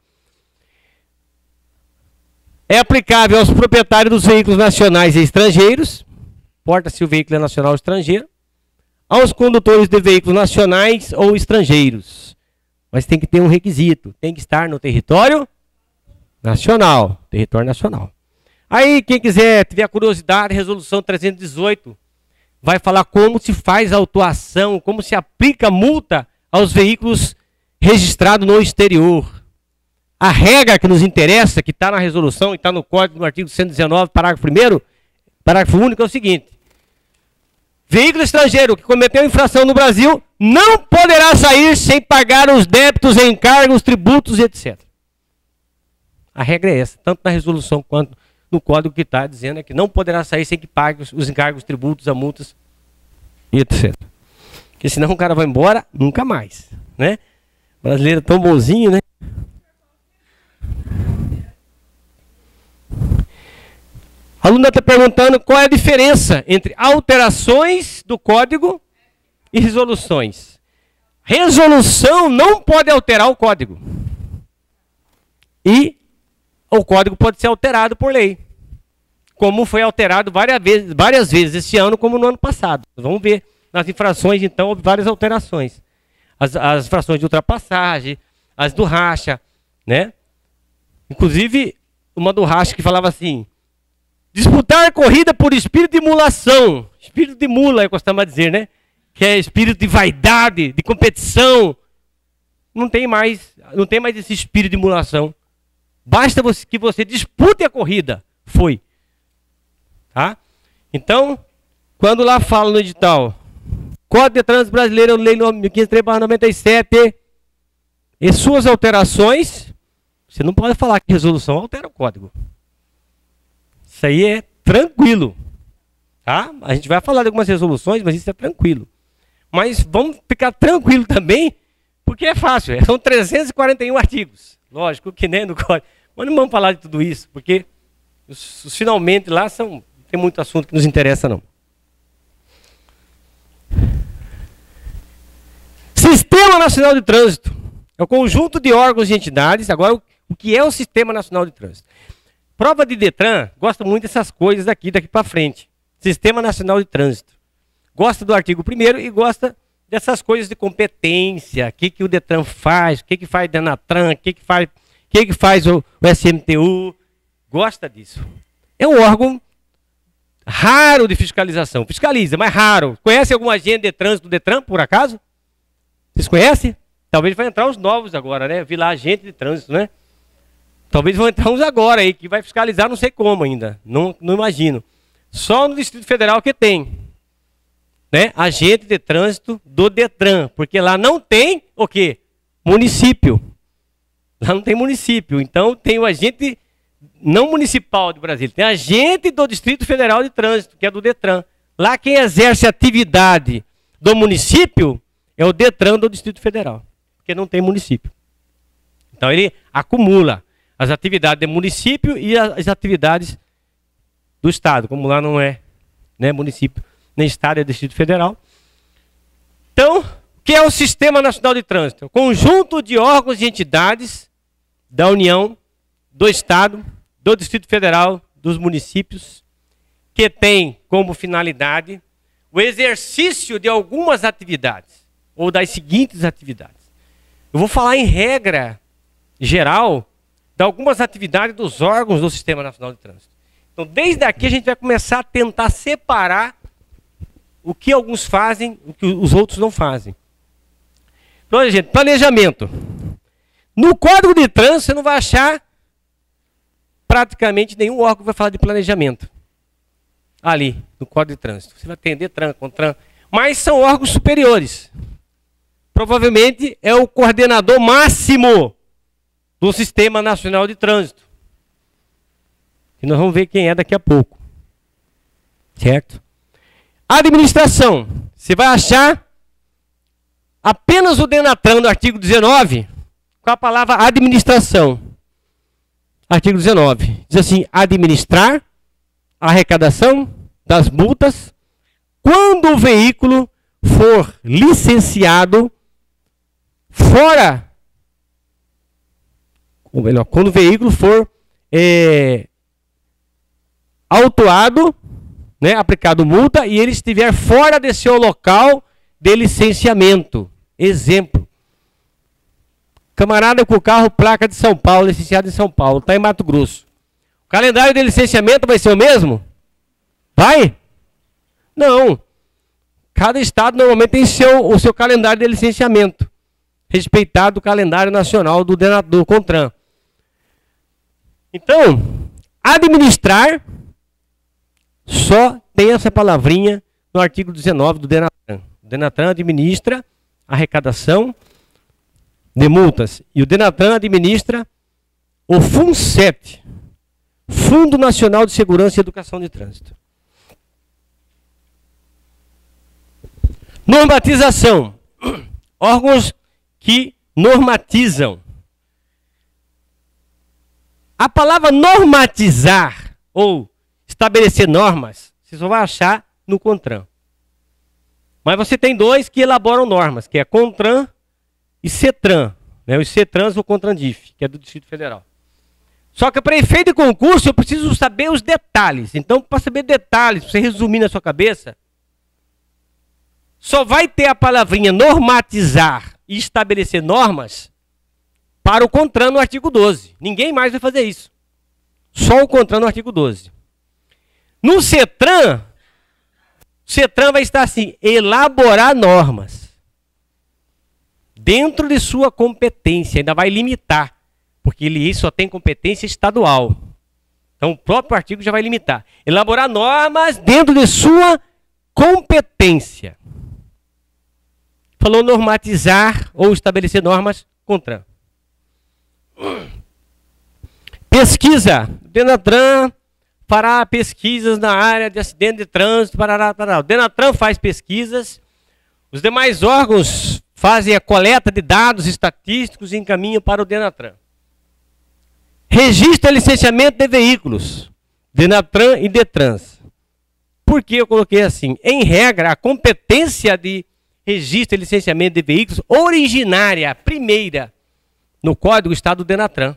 É aplicável aos proprietários dos veículos nacionais e estrangeiros, importa se o veículo é nacional ou estrangeiro, aos condutores de veículos nacionais ou estrangeiros. Mas tem que ter um requisito, tem que estar no território nacional. Território nacional. Aí, quem quiser, tiver curiosidade, resolução 318, vai falar como se faz a autuação, como se aplica a multa aos veículos registrados no exterior. A regra que nos interessa, que está na resolução e está no código, no artigo 119, parágrafo 1º, parágrafo único, é o seguinte. Veículo estrangeiro que cometeu infração no Brasil não poderá sair sem pagar os débitos, encargos, tributos, etc. A regra é essa, tanto na resolução quanto no código que está dizendo, é que não poderá sair sem que pague os encargos, tributos, as multas, e etc. Porque senão o cara vai embora, nunca mais, né? O brasileiro é tão bonzinho, né? A aluna está perguntando qual é a diferença entre alterações do código e resoluções. Resolução não pode alterar o código. E o código pode ser alterado por lei. Como foi alterado várias vezes esse ano, como no ano passado. Vamos ver nas infrações, então, houve várias alterações. As infrações de ultrapassagem, as do racha, né? Inclusive, uma do racha que falava assim: disputar corrida por espírito de emulação. Espírito de mula, eu costumava dizer, né? Que é espírito de vaidade, de competição. Não tem mais esse espírito de emulação. Basta que você dispute a corrida. Foi. Tá? Então, quando lá fala no edital, Código de Trânsito Brasileiro, Lei 1503/97, e suas alterações, você não pode falar que resolução altera o código. Isso aí é tranquilo. Tá? A gente vai falar de algumas resoluções, mas isso é tranquilo. Mas vamos ficar tranquilo também, porque é fácil. São 341 artigos. Lógico que nem no código. Mas não vamos falar de tudo isso, porque os finalmente lá não tem muito assunto que nos interessa, não. Sistema Nacional de Trânsito. É o conjunto de órgãos e entidades. Agora, o que é o Sistema Nacional de Trânsito? Prova de Detran gosta muito dessas coisas daqui para frente. Sistema Nacional de Trânsito. Gosta do artigo 1º e gosta dessas coisas de competência. O que o Detran faz, o que faz o Denatran, o que faz o SMTU. Gosta disso. É um órgão raro de fiscalização. Fiscaliza, mas raro. Conhece algum agente de trânsito do Detran, por acaso? Vocês conhecem? Talvez vai entrar os novos agora, né? Vi lá agente de trânsito, né? Talvez vão entrar uns agora aí, que vai fiscalizar, não sei como ainda. Não imagino. Só no Distrito Federal que tem. Né? Agente de trânsito do Detran. Porque lá não tem o quê? Município. Lá não tem município. Então tem o agente não municipal de Brasília. Tem agente do Distrito Federal de Trânsito, que é do Detran. Lá quem exerce atividade do município é o Detran do Distrito Federal. Porque não tem município. Então ele acumula as atividades do município e as atividades do Estado. Como lá não é, né, município, nem Estado, é Distrito Federal. Então, o que é o Sistema Nacional de Trânsito? O conjunto de órgãos e entidades da União, do Estado, do Distrito Federal, dos municípios, que tem como finalidade o exercício de algumas atividades, ou das seguintes atividades. Eu vou falar em regra geral de algumas atividades dos órgãos do Sistema Nacional de Trânsito. Então, desde aqui a gente vai começar a tentar separar o que alguns fazem, o que os outros não fazem. Então, gente, planejamento. No Código de Trânsito você não vai achar praticamente nenhum órgão vai falar de planejamento. Ali, no Código de Trânsito. Você vai ter DETRAN, CONTRAN, mas são órgãos superiores. Provavelmente é o coordenador máximo do Sistema Nacional de Trânsito. E nós vamos ver quem é daqui a pouco. Certo? Administração. Você vai achar apenas o DENATRAN no artigo 19 com a palavra administração. Artigo 19. Diz assim: administrar a arrecadação das multas quando o veículo for licenciado fora, ou melhor, quando o veículo for autuado, né, aplicado multa, e ele estiver fora de seu local de licenciamento. Exemplo: camarada com o carro placa de São Paulo, licenciado em São Paulo, está em Mato Grosso. O calendário de licenciamento vai ser o mesmo? Vai? Não. Cada estado normalmente tem o seu calendário de licenciamento, respeitado o calendário nacional do CONTRAN. Então, administrar só tem essa palavrinha no artigo 19 do DENATRAN. O DENATRAN administra a arrecadação de multas. E o DENATRAN administra o FUNSET, Fundo Nacional de Segurança e Educação de Trânsito. Normatização. Órgãos que normatizam. A palavra normatizar ou estabelecer normas, você só vai achar no CONTRAN. Mas você tem dois que elaboram normas, que é CONTRAN e CETRAN. Né? Os CETRANs ou CONTRANDIF, que é do Distrito Federal. Só que para efeito de concurso eu preciso saber os detalhes. Então, para saber detalhes, para você resumir na sua cabeça, só vai ter a palavrinha normatizar e estabelecer normas para o CONTRAN no artigo 12. Ninguém mais vai fazer isso. Só o CONTRAN no artigo 12. No CETRAN, o CETRAN vai estar assim: elaborar normas. Dentro de sua competência, ainda vai limitar, porque ele só tem competência estadual. Então o próprio artigo já vai limitar. Elaborar normas dentro de sua competência. Falou normatizar ou estabelecer normas, CONTRAN. Pesquisa. O DENATRAN fará pesquisas na área de acidente de trânsito. Parará. O DENATRAN faz pesquisas. Os demais órgãos fazem a coleta de dados estatísticos e encaminham para o DENATRAN. Registro e licenciamento de veículos. DENATRAN e DETRANS. Por que eu coloquei assim? Em regra, a competência de registro e licenciamento de veículos originária, primeira, no Código está do DENATRAN.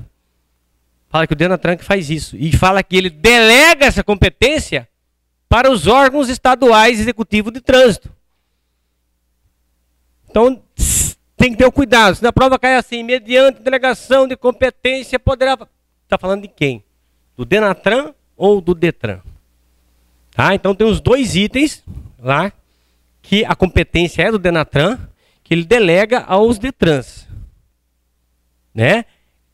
Fala que o DENATRAN que faz isso. E fala que ele delega essa competência para os órgãos estaduais executivos de trânsito. Então, tem que ter o cuidado. Se na prova cai assim, mediante delegação de competência, poderá... Está falando de quem? Do DENATRAN ou do DETRAN? Tá? Então, tem os dois itens lá, que a competência é do DENATRAN, que ele delega aos DETRANs. Né?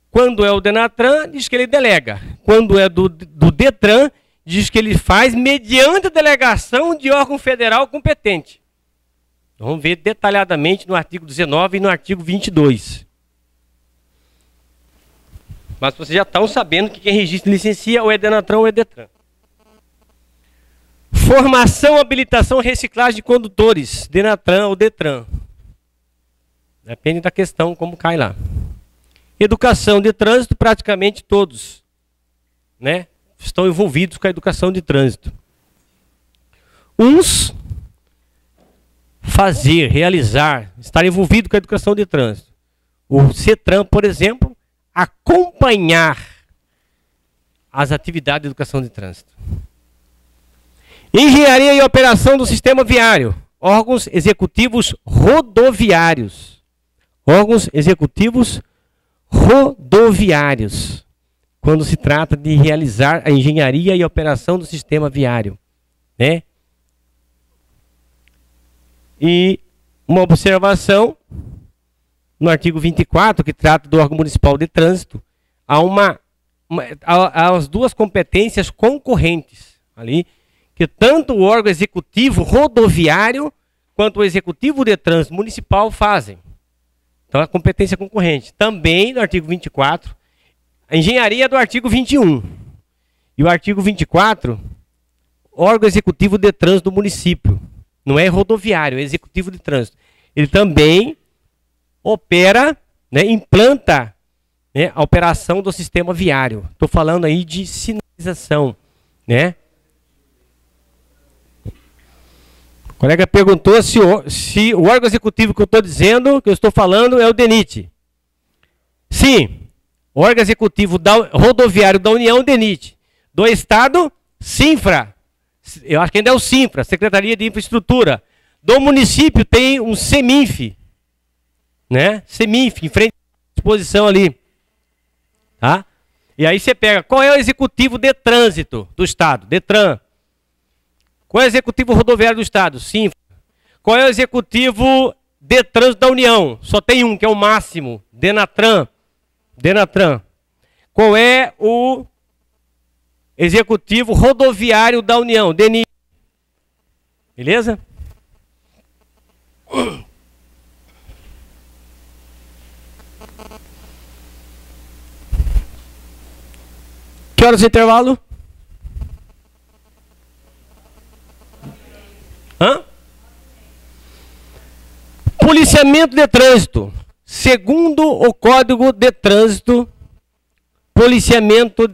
Quando é o DENATRAN, diz que ele delega. Quando é do DETRAN, diz que ele faz mediante a delegação de órgão federal competente. Vamos ver detalhadamente no artigo 19 e no artigo 22. Mas vocês já estão sabendo que quem registra e licencia ou é DENATRAN ou é DETRAN. Formação, habilitação, reciclagem de condutores, DENATRAN ou DETRAN. Depende da questão como cai lá. Educação de trânsito, praticamente todos, né, estão envolvidos com a educação de trânsito. Uns fazer, realizar, estar envolvido com a educação de trânsito. O CETRAN, por exemplo, acompanhar as atividades de educação de trânsito. Engenharia e operação do sistema viário. Órgãos executivos rodoviários. Órgãos executivos rodoviários. Quando se trata de realizar a engenharia e operação do sistema viário. Né? E uma observação no artigo 24, que trata do órgão municipal de trânsito, há uma as duas competências concorrentes ali, que tanto o órgão executivo rodoviário quanto o executivo de trânsito municipal fazem. Então, a competência concorrente. Também, no artigo 24, a engenharia do artigo 21. E o artigo 24, órgão executivo de trânsito do município. Não é rodoviário, é executivo de trânsito. Ele também opera, né, implanta, né, a operação do sistema viário. Estou falando aí de sinalização, né? O colega perguntou se o órgão executivo que eu estou dizendo, que eu estou falando, é o DENIT. Sim, o órgão executivo rodoviário da União, DENIT. Do Estado, SINFRA. Eu acho que ainda é o SINFRA, Secretaria de Infraestrutura. Do município tem um SEMINF, né? SEMINF, em frente à exposição ali. Tá? E aí você pega, qual é o executivo de trânsito do Estado? DETRAN. Qual é o executivo rodoviário do Estado? SINFRA. Qual é o executivo de trânsito da União? Só tem um, que é o máximo, DENATRAN. DENATRAN. Qual é o executivo rodoviário da União? DENIT. Beleza? Que horas de intervalo? Hã? Policiamento de trânsito. Segundo o Código de Trânsito, policiamento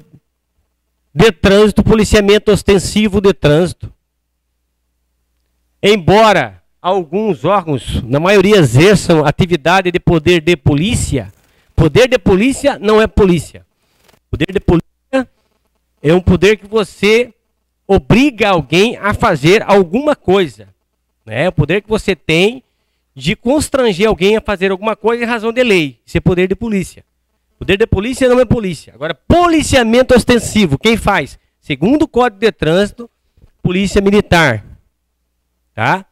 de trânsito, policiamento ostensivo de trânsito. Embora alguns órgãos, na maioria, exerçam atividade de poder de polícia não é polícia. Poder de polícia é um poder que você obriga alguém a fazer alguma coisa. É o poder que você tem de constranger alguém a fazer alguma coisa em razão de lei. Isso é poder de polícia. Poder de polícia não é polícia. Agora, policiamento ostensivo, quem faz? Segundo o Código de Trânsito, Polícia Militar. Tá?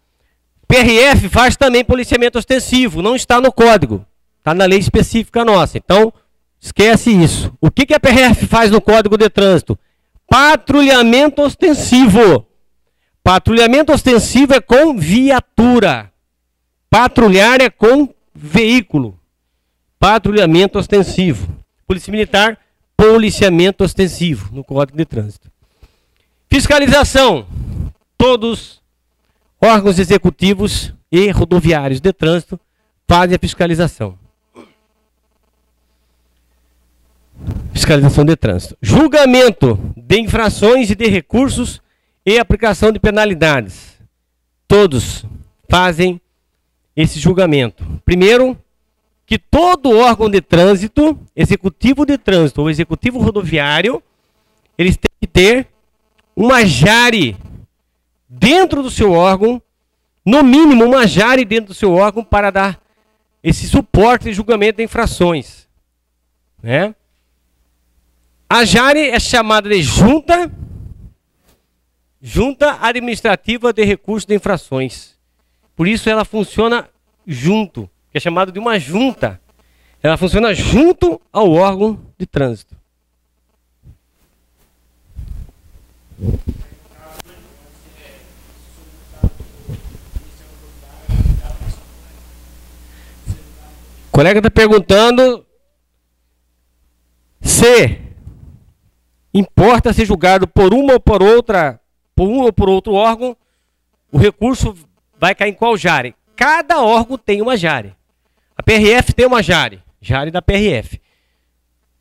PRF faz também policiamento ostensivo, não está no código. Está na lei específica nossa. Então, esquece isso. O que a PRF faz no Código de Trânsito? Patrulhamento ostensivo. Patrulhamento ostensivo é com viatura. Patrulhar é com veículo. Patrulhamento ostensivo. Polícia Militar, policiamento ostensivo no Código de Trânsito. Fiscalização. Todos órgãos executivos e rodoviários de trânsito fazem a fiscalização. Fiscalização de trânsito. Julgamento de infrações e de recursos e aplicação de penalidades. Todos fazem esse julgamento. Primeiro, que todo órgão de trânsito, executivo de trânsito ou executivo rodoviário, eles têm que ter uma JARE dentro do seu órgão, no mínimo uma JARE dentro do seu órgão para dar esse suporte e julgamento de infrações. Né? A JARE é chamada de Junta Administrativa de Recursos de Infrações. Por isso ela funciona junto, que é chamada de uma junta. Ela funciona junto ao órgão de trânsito. O colega está perguntando se importa ser julgado por uma ou por outra, por um ou por outro órgão, o recurso vai cair em qual JARE? Cada órgão tem uma JARE. A PRF tem uma JARE, JARE da PRF.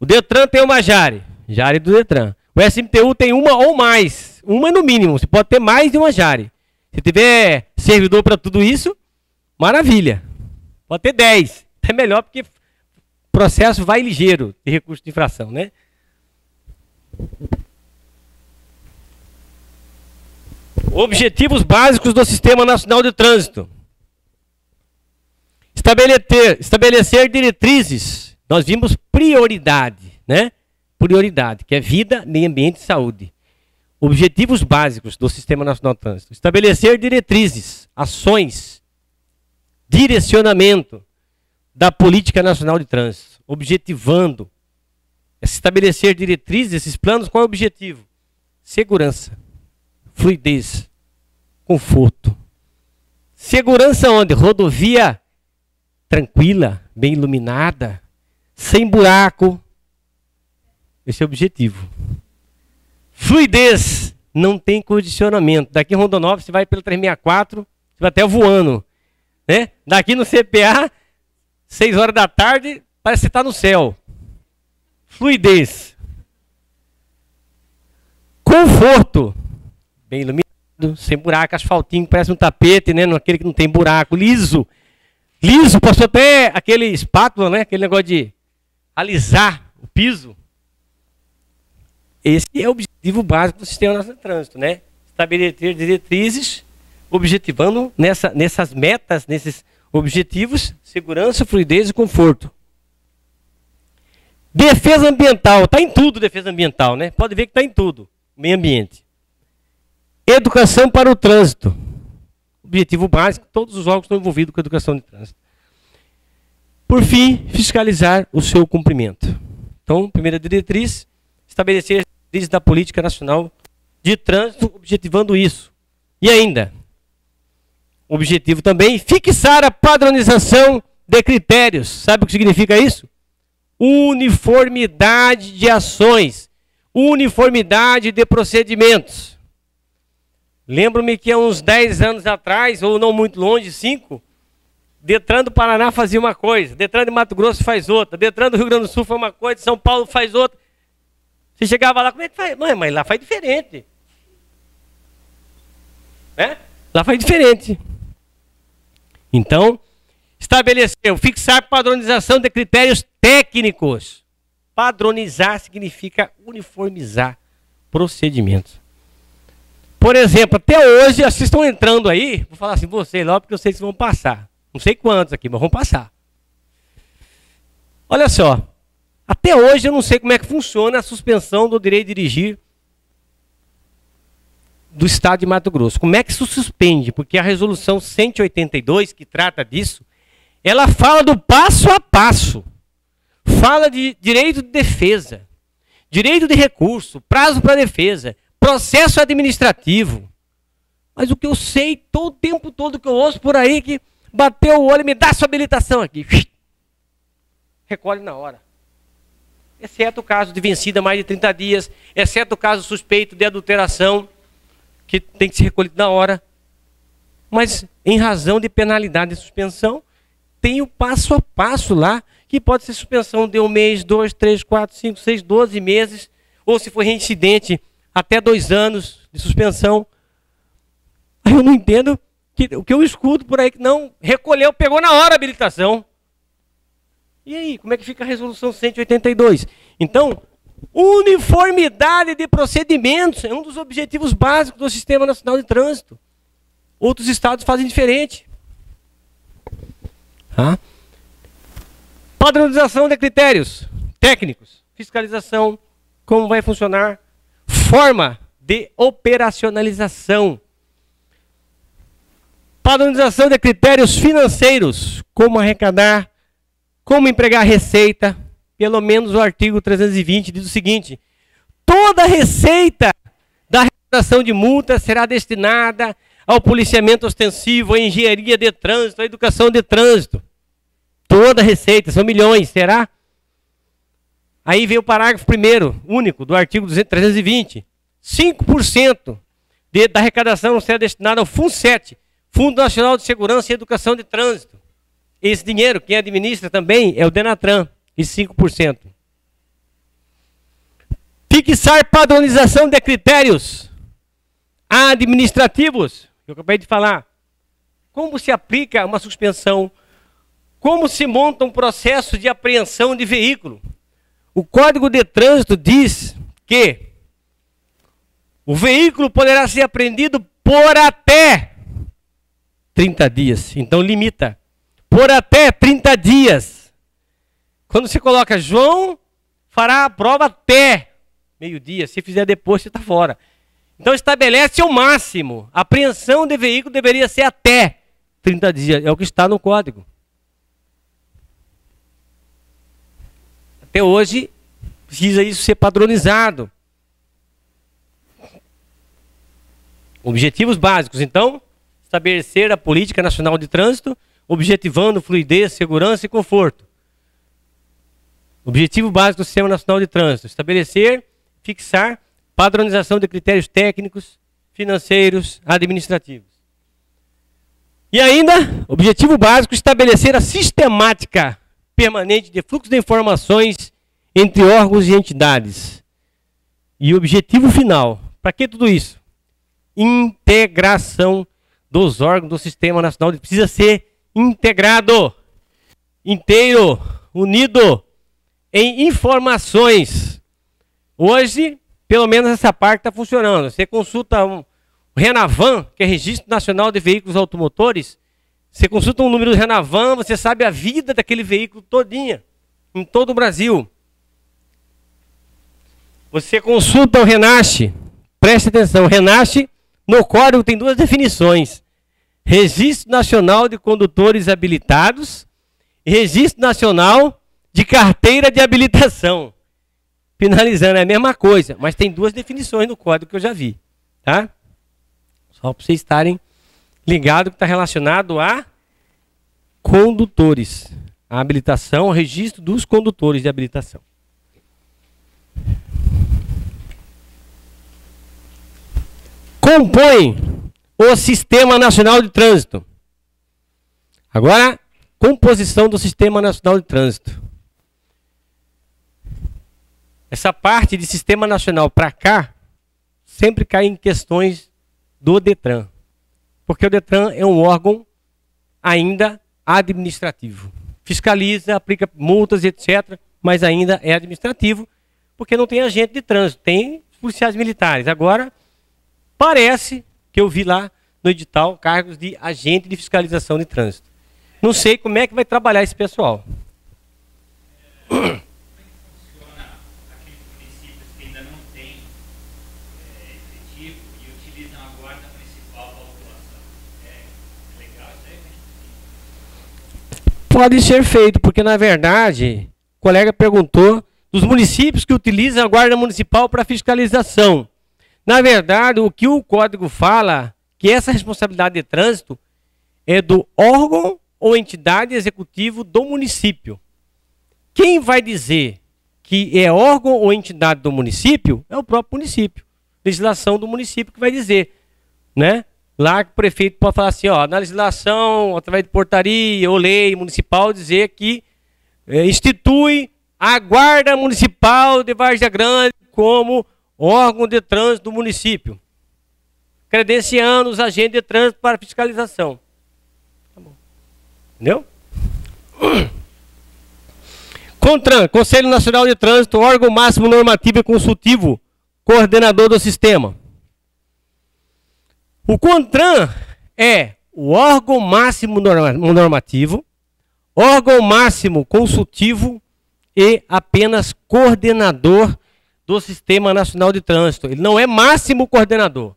O DETRAN tem uma JARE, JARE do DETRAN. O SMTU tem uma ou mais, uma no mínimo. Você pode ter mais de uma JARE. Se tiver servidor para tudo isso, maravilha. Pode ter 10. É melhor porque o processo vai ligeiro de recurso de infração, né? Objetivos básicos do Sistema Nacional de Trânsito. Estabelecer diretrizes. Nós vimos prioridade, né? Prioridade, que é vida, meio ambiente e saúde. Objetivos básicos do Sistema Nacional de Trânsito. Estabelecer diretrizes, ações, direcionamento da Política Nacional de Trânsito, objetivando estabelecer diretrizes, esses planos, qual é o objetivo? Segurança, fluidez, conforto. Segurança onde? Rodovia tranquila, bem iluminada, sem buraco. Esse é o objetivo. Fluidez, não tem condicionamento. Daqui em Rondonópolis, você vai pelo 364, você vai até voando. Né? Daqui no CPA, 6 horas da tarde, parece que você está no céu. Fluidez. Conforto, bem iluminado, sem buraco, asfaltinho, parece um tapete, né? Aquele que não tem buraco, liso. Liso, passou até aquele espátula, né? Aquele negócio de alisar o piso. Esse é o objetivo básico do Sistema Nacional de Trânsito, né? Estabelecer diretrizes, objetivando nessas metas, nesses objetivos, segurança, fluidez e conforto. Defesa ambiental, está em tudo defesa ambiental, né? Pode ver que está em tudo, meio ambiente. Educação para o trânsito. Objetivo básico, todos os órgãos estão envolvidos com a educação de trânsito. Por fim, fiscalizar o seu cumprimento. Então, primeira diretriz, estabelecer as diretrizes da Política Nacional de Trânsito, objetivando isso. E ainda, objetivo também, fixar a padronização de critérios. Sabe o que significa isso? Uniformidade de ações, uniformidade de procedimentos. Lembro-me que há uns 10 anos atrás, ou não muito longe, 5, Detran do Paraná fazia uma coisa, Detran de Mato Grosso faz outra, Detran do Rio Grande do Sul faz uma coisa, São Paulo faz outra. Você chegava lá, como é que faz? Mas lá faz diferente. Né? Lá faz diferente. Então, estabeleceu, fixar padronização de critérios técnicos. Padronizar significa uniformizar procedimentos. Por exemplo, até hoje, vocês estão entrando aí, vou falar assim, vocês logo, porque eu sei que vocês vão passar. Não sei quantos aqui, mas vão passar. Olha só, até hoje eu não sei como é que funciona a suspensão do direito de dirigir do Estado de Mato Grosso. Como é que isso suspende? Porque a resolução 182, que trata disso, ela fala do passo a passo. Fala de direito de defesa, direito de recurso, prazo para defesa, processo administrativo. Mas o que eu sei, todo o tempo todo que eu ouço por aí, que bateu o olho e me dá sua habilitação aqui. Recolhe na hora. Exceto o caso de vencida mais de 30 dias, exceto o caso suspeito de adulteração, que tem que ser recolhido na hora. Mas em razão de penalidade de suspensão, tem o passo a passo lá, que pode ser suspensão de 1 mês, 2, 3, 4, 5, 6, 12 meses, ou se for reincidente, até 2 anos de suspensão. Aí eu não entendo o que eu escuto por aí que não recolheu, pegou na hora a habilitação. E aí, como é que fica a resolução 182? Então, uniformidade de procedimentos é um dos objetivos básicos do Sistema Nacional de Trânsito. Outros estados fazem diferente. Tá? Padronização de critérios técnicos, fiscalização, como vai funcionar, forma de operacionalização. Padronização de critérios financeiros, como arrecadar, como empregar receita. Pelo menos o artigo 320 diz o seguinte: toda receita da arrecadação de multa será destinada ao policiamento ostensivo, à engenharia de trânsito, à educação de trânsito. Toda receita, são milhões, será? Aí vem o parágrafo 1º, único, do artigo 320. 5% da arrecadação será destinada ao FUNSET, Fundo Nacional de Segurança e Educação de Trânsito. Esse dinheiro, quem administra também é o Denatran, e 5%. Fixar padronização de critérios administrativos, que eu acabei de falar. Como se aplica uma suspensão? Como se monta um processo de apreensão de veículo? O Código de Trânsito diz que o veículo poderá ser apreendido por até 30 dias. Então limita. Por até 30 dias. Quando você coloca João, fará a prova até meio-dia. Se fizer depois, você está fora. Então estabelece o máximo. A apreensão de veículo deveria ser até 30 dias. É o que está no código. Até hoje, Precisa isso ser padronizado. Objetivos básicos, então, estabelecer a Política Nacional de Trânsito, objetivando fluidez, segurança e conforto. Objetivo básico do Sistema Nacional de Trânsito, estabelecer, fixar, padronização de critérios técnicos, financeiros, administrativos. E ainda, objetivo básico, estabelecer a sistemática permanente de fluxo de informações entre órgãos e entidades. E o objetivo final, para que tudo isso? Integração dos órgãos do Sistema Nacional. Precisa ser integrado, inteiro, unido em informações. Hoje, pelo menos essa parte está funcionando. Você consulta o Renavan, que é Registro Nacional de Veículos Automotores, você consulta um número do Renavan, você sabe a vida daquele veículo todinha, em todo o Brasil. Você consulta o RENASH, preste atenção, o RENASH no código tem duas definições: Registro Nacional de Condutores Habilitados e Registro Nacional de Carteira de Habilitação. Finalizando, é a mesma coisa, mas tem duas definições no código que eu já vi, tá? Só para vocês estarem ligados que está relacionado a condutores, a habilitação, o registro dos condutores de habilitação. Compõe o Sistema Nacional de Trânsito. Agora, composição do Sistema Nacional de Trânsito. Essa parte de Sistema Nacional para cá sempre cai em questões do DETRAN. Porque o DETRAN é um órgão ainda administrativo. Fiscaliza, aplica multas, etc. Mas ainda é administrativo, porque não tem agente de trânsito, tem policiais militares. Agora, parece que eu vi lá no edital cargos de agente de fiscalização de trânsito. Não sei como é que vai trabalhar esse pessoal. Como é que funciona aqueles municípios que ainda não têm efetivo e utilizam a guarda municipal para a população? É legal isso aí? Pode ser feito, porque na verdade, o colega perguntou dos municípios que utilizam a guarda municipal para fiscalização. Na verdade, o que o código fala, que essa responsabilidade de trânsito é do órgão ou entidade executivo do município. Quem vai dizer que é órgão ou entidade do município é o próprio município. Legislação do município que vai dizer, né? Lá que o prefeito pode falar assim, ó, na legislação, através de portaria ou lei municipal, dizer que institui a Guarda Municipal de Várzea Grande como órgão de trânsito do município, credenciando os agentes de trânsito para fiscalização. Tá bom. Entendeu? CONTRAN, Conselho Nacional de Trânsito, órgão máximo normativo e consultivo, coordenador do sistema. O CONTRAN é o órgão máximo normativo, órgão máximo consultivo e apenas coordenador do Sistema Nacional de Trânsito. Ele não é máximo coordenador.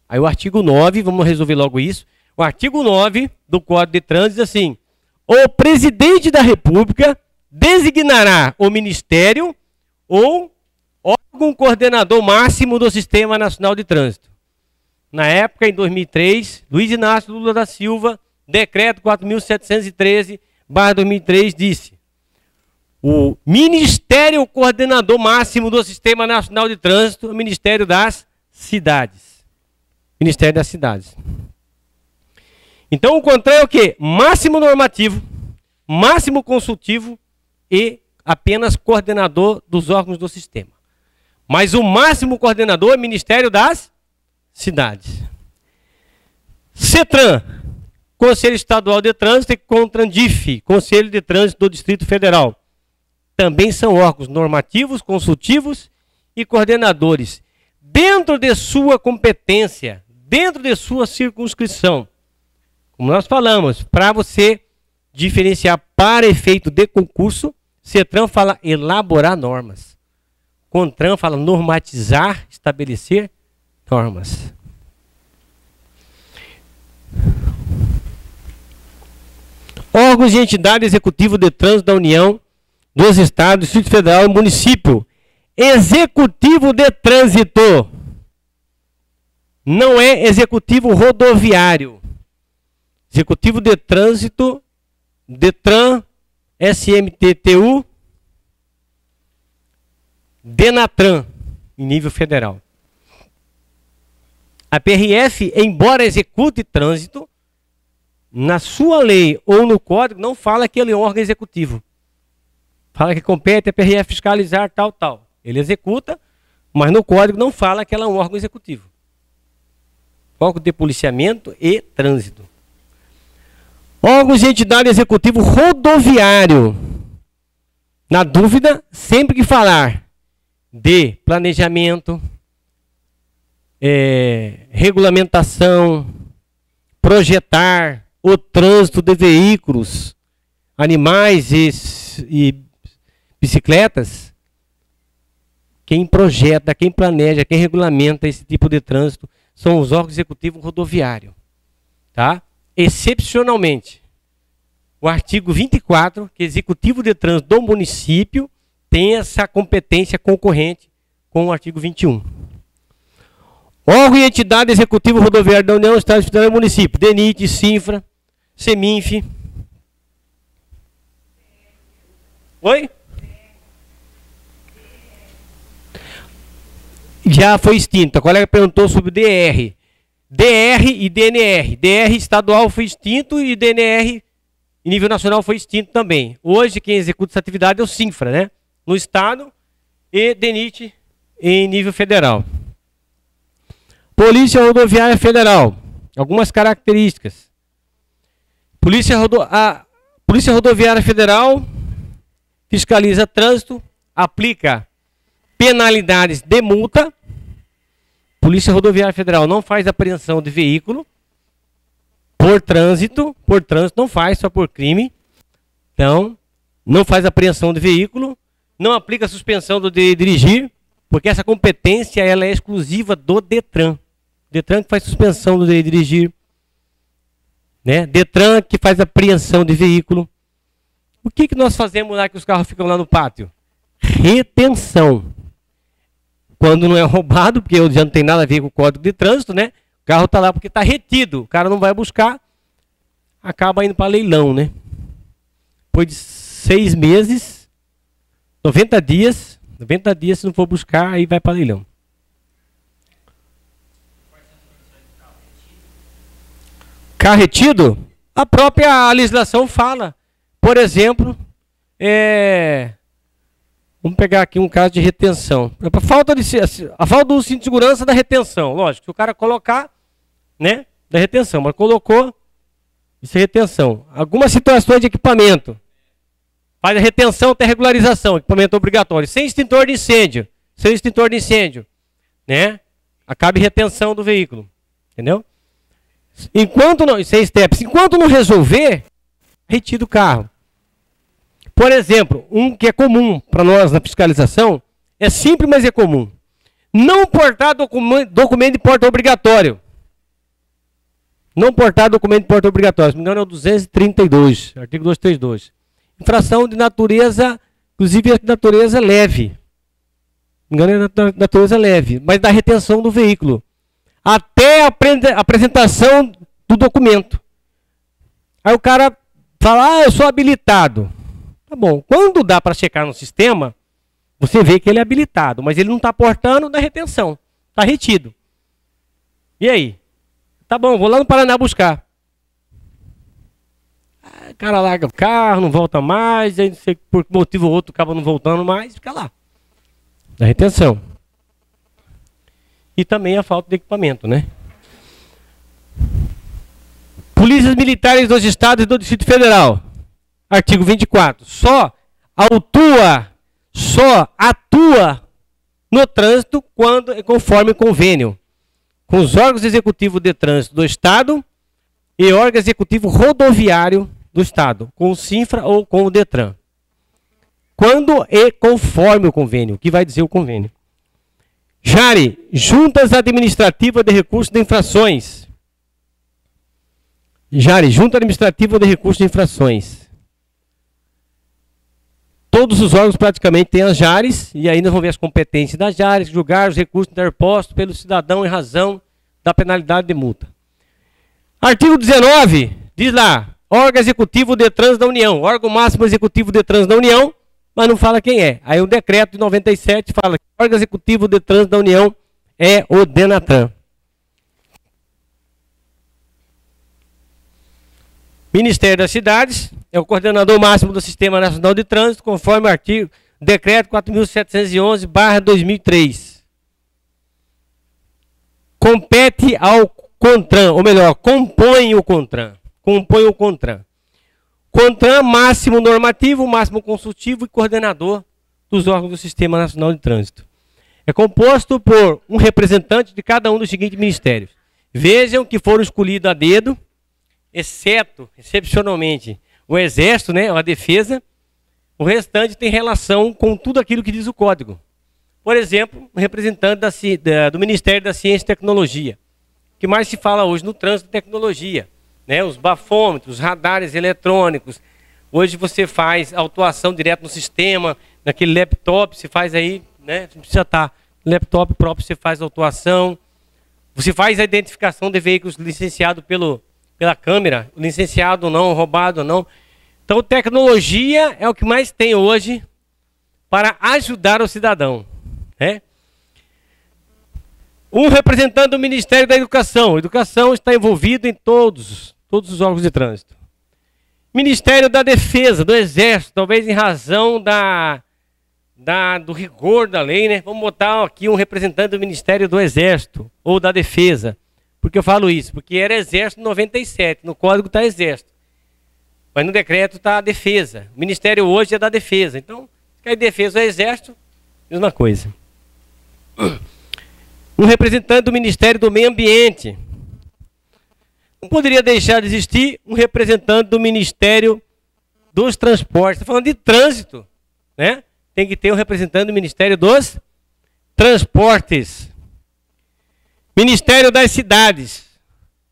Aí o artigo 9, vamos resolver logo isso. O artigo 9 do Código de Trânsito diz assim: o presidente da República designará o ministério ou órgão coordenador máximo do Sistema Nacional de Trânsito. Na época, em 2003, Luiz Inácio Lula da Silva, decreto 4.713/2003, disse: o Ministério Coordenador Máximo do Sistema Nacional de Trânsito, o Ministério das Cidades. Ministério das Cidades. Então o CONTRAN é o quê? Máximo normativo, máximo consultivo e apenas coordenador dos órgãos do sistema. Mas o máximo coordenador é o Ministério das Cidades. CETRAN, Conselho Estadual de Trânsito, e CONTRANDIF, Conselho de Trânsito do Distrito Federal. Também são órgãos normativos, consultivos e coordenadores, dentro de sua competência, dentro de sua circunscrição. Como nós falamos, para você diferenciar para efeito de concurso, CETRAN fala elaborar normas. CONTRAN fala normatizar, estabelecer normas. Órgãos e entidade executiva de trânsito da União, dos estados, Distrito Federal e município. Executivo de trânsito. Não é executivo rodoviário. Executivo de trânsito, Detran, SMTTU, Denatran, em nível federal. A PRF, embora execute trânsito, na sua lei ou no código, não fala que ele é um órgão executivo. Fala que compete a PRF fiscalizar tal, tal. Ele executa, mas no código não fala que ela é um órgão executivo. Órgão de policiamento e trânsito. Órgãos de entidade executivo rodoviário. Na dúvida, sempre que falar de planejamento, regulamentação, projetar o trânsito de veículos, animais e bicicletas, quem projeta, quem planeja, quem regulamenta esse tipo de trânsito são os órgãos executivos rodoviários. Tá? Excepcionalmente, o artigo 24, que é executivo de trânsito do município, tem essa competência concorrente com o artigo 21. Órgão e entidade executivo rodoviário da União, Estado, Federal e Município. DENIT, CINFRA, CEMINF. Oi? Já foi extinto. A colega perguntou sobre o DR. DR e DNR. DR estadual foi extinto e DNR em nível nacional foi extinto também. Hoje quem executa essa atividade é o CINFRA, né? No estado, e DENIT em nível federal. Polícia Rodoviária Federal. Algumas características. Polícia Rodoviária Federal fiscaliza trânsito, aplica penalidades de multa. Polícia Rodoviária Federal não faz apreensão de veículo por trânsito não faz, só por crime. Então, não faz apreensão de veículo, não aplica suspensão do de dirigir, porque essa competência ela é exclusiva do Detran. Detran que faz suspensão do de dirigir, né? Detran que faz apreensão de veículo. O que nós fazemos lá que os carros ficam lá no pátio? Retenção. Quando não é roubado, porque já não tem nada a ver com o código de trânsito, né? O carro está lá porque está retido. O cara não vai buscar, acaba indo para leilão, né? Depois de 6 meses, 90 dias, se não for buscar, aí vai para leilão. Carro retido? A própria legislação fala. Por exemplo, vamos pegar aqui um caso de retenção. A falta do cinto de segurança da retenção. Lógico, se o cara colocar, né, da retenção, mas colocou, isso é retenção. Algumas situações de equipamento. Faz a retenção até regularização, equipamento obrigatório. Sem extintor de incêndio, né? Acaba retenção do veículo. Entendeu? Enquanto não, sem steps, enquanto não resolver, retira o carro. Por exemplo, um que é comum para nós na fiscalização, é simples, mas é comum. Não portar documento de porta obrigatório. Não portar documento de porta obrigatório. Se não me engano é o 232, artigo 232. Infração de natureza, inclusive é de natureza leve. Se não me engano é de natureza leve, mas da retenção do veículo. Até a apresentação do documento. Aí o cara fala, eu sou habilitado. Tá bom, quando dá para checar no sistema, você vê que ele é habilitado, mas ele não está portando da retenção. Está retido. E aí? Tá bom, vou lá no Paraná buscar. O cara larga o carro, não volta mais, aí não sei por que motivo ou outro acaba não voltando mais, fica lá. Da retenção. E também a falta de equipamento, né? Polícias militares dos estados e do Distrito Federal. Artigo 24. Só atua no trânsito quando conforme convênio com os órgãos executivos de trânsito do estado e órgão executivo rodoviário do estado, com o CINFRA ou com o Detran. Quando é conforme o convênio, o que vai dizer o convênio? JARI, Juntas Administrativas de Recursos de Infrações. JARI, Junta Administrativa de Recursos de Infrações. todos os órgãos praticamente têm as JARES, e aí nós vamos ver as competências das JARES, julgar os recursos interpostos pelo cidadão em razão da penalidade de multa. Artigo 19, diz lá, órgão executivo de trânsito da União, órgão máximo executivo de trânsito da União, mas não fala quem é. Aí o decreto de 97 fala que o órgão executivo de trânsito da União é o DENATRAN. Ministério das Cidades é o coordenador máximo do Sistema Nacional de Trânsito, conforme o artigo decreto 4.711/2003. Compete ao CONTRAN, ou melhor, compõe o CONTRAN. Compõe o CONTRAN. CONTRAN, máximo normativo, máximo consultivo e coordenador dos órgãos do Sistema Nacional de Trânsito. É composto por um representante de cada um dos seguintes ministérios. Vejam que foram escolhidos a dedo, exceto, excepcionalmente, o Exército, né, a Defesa. O restante tem relação com tudo aquilo que diz o Código. Por exemplo, um representante do Ministério da Ciência e Tecnologia. O que mais se fala hoje no trânsito é tecnologia. Né, os bafômetros, os radares eletrônicos. Hoje você faz autuação direto no sistema, naquele laptop, você faz aí, né, não precisa estar no laptop próprio, você faz a autuação. Você faz a identificação de veículos licenciados pela câmera, licenciado ou não, roubado ou não. Então, tecnologia é o que mais tem hoje para ajudar o cidadão. Né? Um representante do Ministério da Educação. A educação está envolvida em todos os órgãos de trânsito. Ministério da Defesa, do Exército, talvez em razão do rigor da lei, né? Vamos botar aqui um representante do Ministério do Exército ou da Defesa. Por que eu falo isso? Porque era Exército 97, no Código está Exército. Mas no decreto está a Defesa. O Ministério hoje é da Defesa. Então, se quer Defesa ou Exército, mesma coisa. Um representante do Ministério do Meio Ambiente. Não poderia deixar de existir um representante do Ministério dos Transportes. Está falando de trânsito, né? Tem que ter um representante do Ministério dos Transportes. Ministério das Cidades,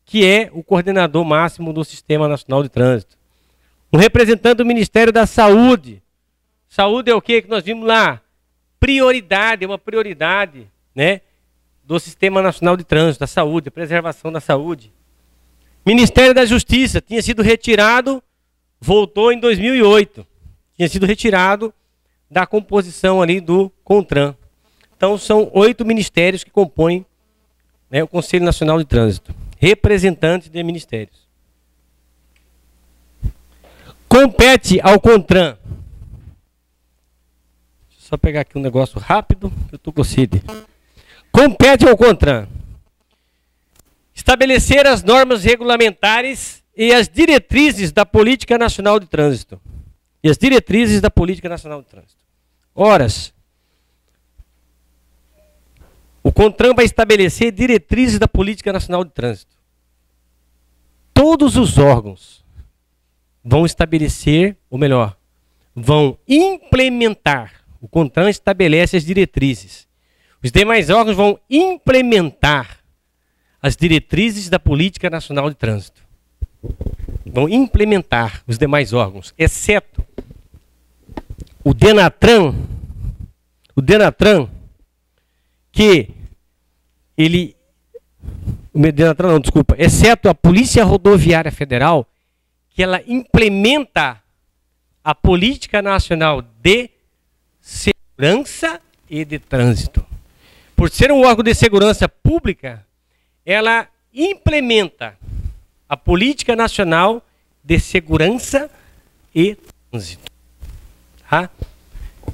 que é o coordenador máximo do Sistema Nacional de Trânsito. Um representante do Ministério da Saúde. Saúde é o que nós vimos lá? Prioridade, é uma prioridade, né, do Sistema Nacional de Trânsito, da saúde, a preservação da saúde. Ministério da Justiça, tinha sido retirado, voltou em 2008. Tinha sido retirado da composição ali do CONTRAN. Então são 8 ministérios que compõem, né, o Conselho Nacional de Trânsito. Representantes de ministérios. Compete ao CONTRAN. Deixa eu só pegar aqui um negócio rápido, que eu estou com sede. Compete ao CONTRAN estabelecer as normas regulamentares e as diretrizes da Política Nacional de Trânsito. E as diretrizes da Política Nacional de Trânsito. Horas. O CONTRAN vai estabelecer diretrizes da Política Nacional de Trânsito. Todos os órgãos vão estabelecer, ou melhor, vão implementar. O CONTRAN estabelece as diretrizes. Os demais órgãos vão implementar as diretrizes da Política Nacional de Trânsito. Vão implementar os demais órgãos, exceto o DENATRAN. O DENATRAN, que ele... O DENATRAN não, desculpa. Exceto a Polícia Rodoviária Federal, que ela implementa a Política Nacional de Segurança e de Trânsito. Por ser um órgão de segurança pública, ela implementa a Política Nacional de Segurança e Trânsito. Tá?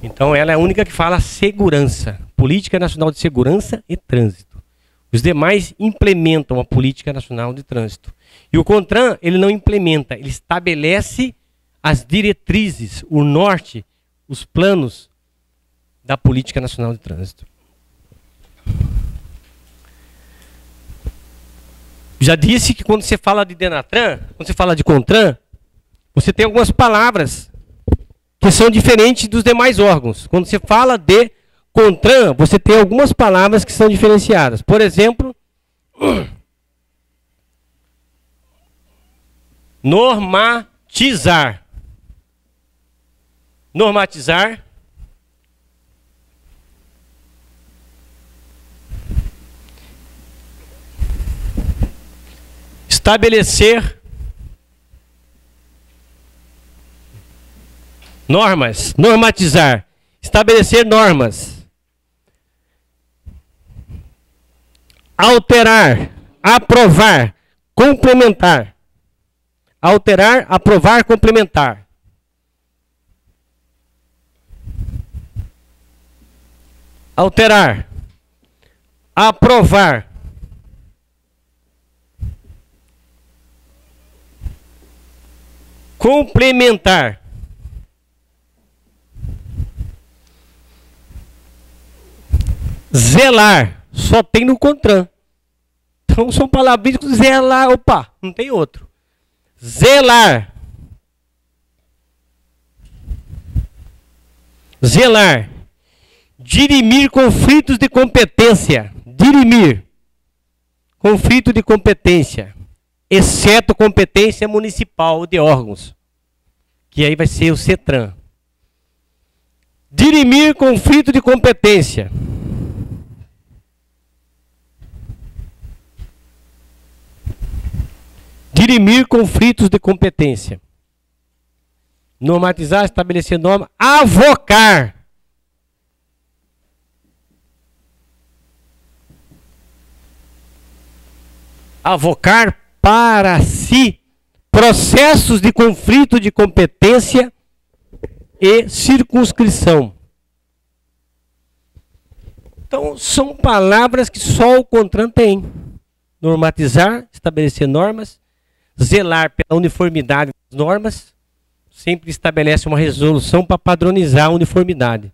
Então ela é a única que fala segurança. Política Nacional de Segurança e Trânsito. Os demais implementam a Política Nacional de Trânsito. E o CONTRAN, ele não implementa, ele estabelece as diretrizes, o norte, os planos da Política Nacional de Trânsito. Já disse que quando você fala de DENATRAN, quando você fala de CONTRAN, você tem algumas palavras que são diferentes dos demais órgãos. Quando você fala de CONTRAN, você tem algumas palavras que são diferenciadas. Por exemplo, normatizar. normatizar, estabelecer normas, normatizar, estabelecer normas, alterar, aprovar, complementar, alterar, aprovar, complementar. Alterar, aprovar, complementar, zelar, só tem no CONTRAN. Então são palavrinhas que zelar, opa, não tem outro. Zelar, zelar, dirimir conflitos de competência, dirimir conflito de competência, exceto competência municipal de órgãos, que aí vai ser o CETRAN. Dirimir conflito de competência. Dirimir conflitos de competência. Normatizar, estabelecer norma. Avocar. Avocar para si processos de conflito de competência e circunscrição. Então, são palavras que só o CONTRAN tem. Normatizar, estabelecer normas, zelar pela uniformidade das normas, sempre estabelece uma resolução para padronizar a uniformidade.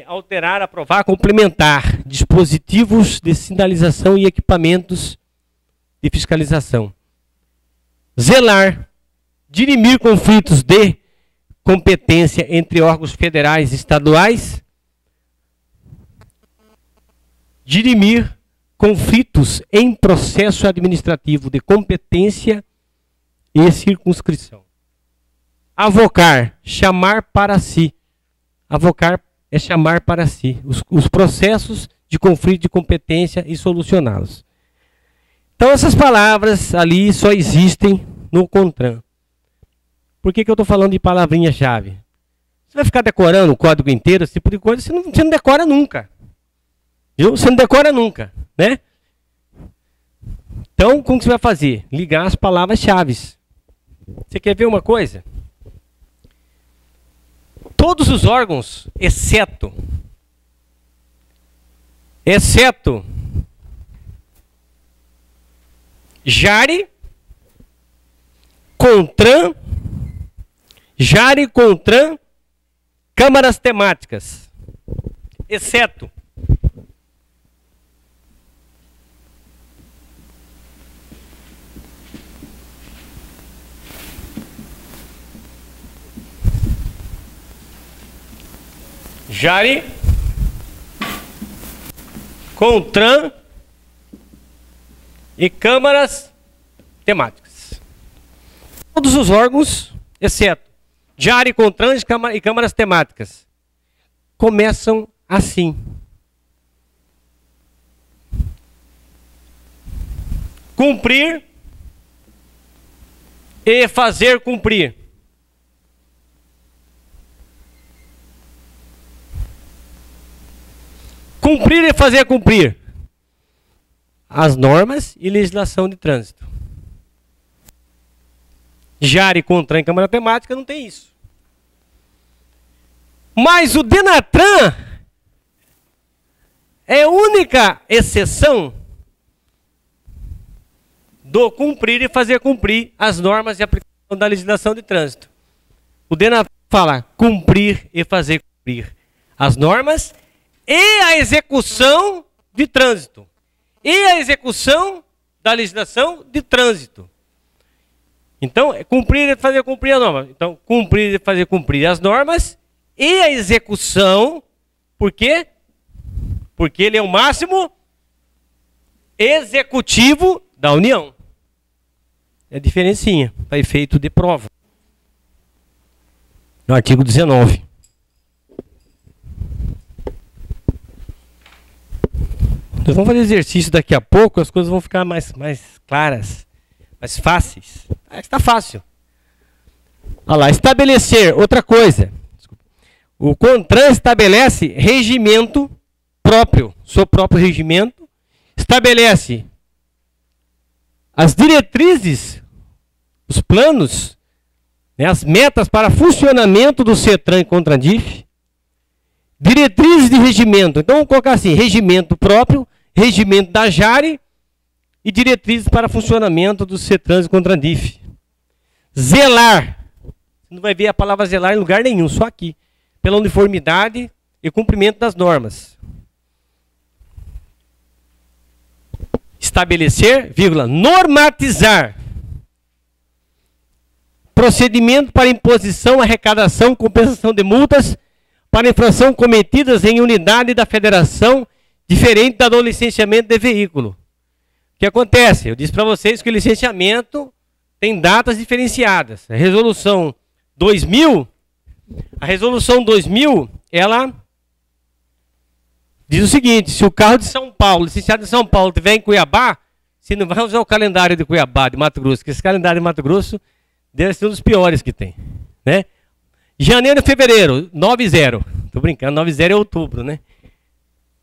Alterar, aprovar, complementar dispositivos de sinalização e equipamentos de fiscalização. Zelar, dirimir conflitos de competência entre órgãos federais e estaduais. Dirimir conflitos em processo administrativo de competência e circunscrição. Avocar, chamar para si. Avocar é chamar para si os processos de conflito de competência e solucioná-los. Então essas palavras ali só existem no CONTRAN. Por que eu estou falando de palavrinha-chave? Você vai ficar decorando o código inteiro, esse tipo de coisa, você não decora nunca. Viu? Você não decora nunca, né? Então, como que você vai fazer? Ligar as palavras-chave. Você quer ver uma coisa? Todos os órgãos, exceto JARE, CONTRAN, câmaras temáticas, exceto JARE, CONTRAN e câmaras temáticas. Todos os órgãos, exceto JARE, CONTRAN e câmaras temáticas, começam assim. Cumprir e fazer cumprir. Cumprir e fazer cumprir as normas e legislação de trânsito. JARE, CONTRAN e câmara temática não tem isso. Mas o DENATRAN é a única exceção do cumprir e fazer cumprir as normas e aplicação da legislação de trânsito. O DENATRAN fala cumprir e fazer cumprir as normas e a execução de trânsito. E a execução da legislação de trânsito. Então, é cumprir e fazer cumprir a norma. Então, cumprir e fazer cumprir as normas e a execução. Por quê? Porque ele é o máximo executivo da União. É diferencinha, para efeito de prova. No artigo 19. Nós vamos fazer exercício daqui a pouco, as coisas vão ficar mais claras, mais fáceis. Está fácil. Olha lá, estabelecer, outra coisa. O CONTRAN estabelece regimento próprio, seu próprio regimento, estabelece as diretrizes, os planos, né, as metas para funcionamento do CETRAN e CONTRANDIF, diretrizes de regimento. Então, vamos colocar assim, regimento próprio, regimento da JARE e diretrizes para funcionamento do CETRAN e CONTRANDIF. Zelar. Você não vai ver a palavra zelar em lugar nenhum, só aqui. Pela uniformidade e cumprimento das normas. Estabelecer, vírgula, normatizar. Procedimento para imposição, arrecadação, compensação de multas para infração cometidas em unidade da federação diferente da do licenciamento de veículo. O que acontece? Eu disse para vocês que o licenciamento tem datas diferenciadas. A resolução 2000, ela diz o seguinte: se o carro de São Paulo, licenciado de São Paulo, estiver em Cuiabá, você não vai usar o calendário de Cuiabá, de Mato Grosso, porque esse calendário de Mato Grosso deve ser um dos piores que tem, né? Janeiro e fevereiro, 9-0. Estou brincando, 9-0 é outubro, né?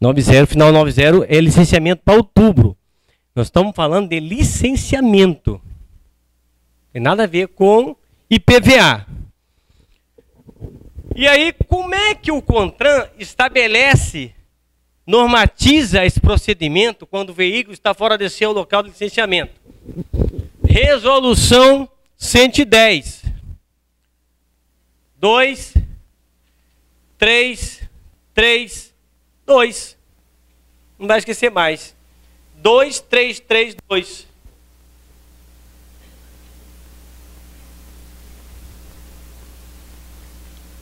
9-0, final 9-0 é licenciamento para outubro. Nós estamos falando de licenciamento. Tem nada a ver com IPVA. E aí, como é que o CONTRAN estabelece, normatiza esse procedimento quando o veículo está fora de seu local de licenciamento? Resolução 110. 2. Não vai esquecer mais. 2332.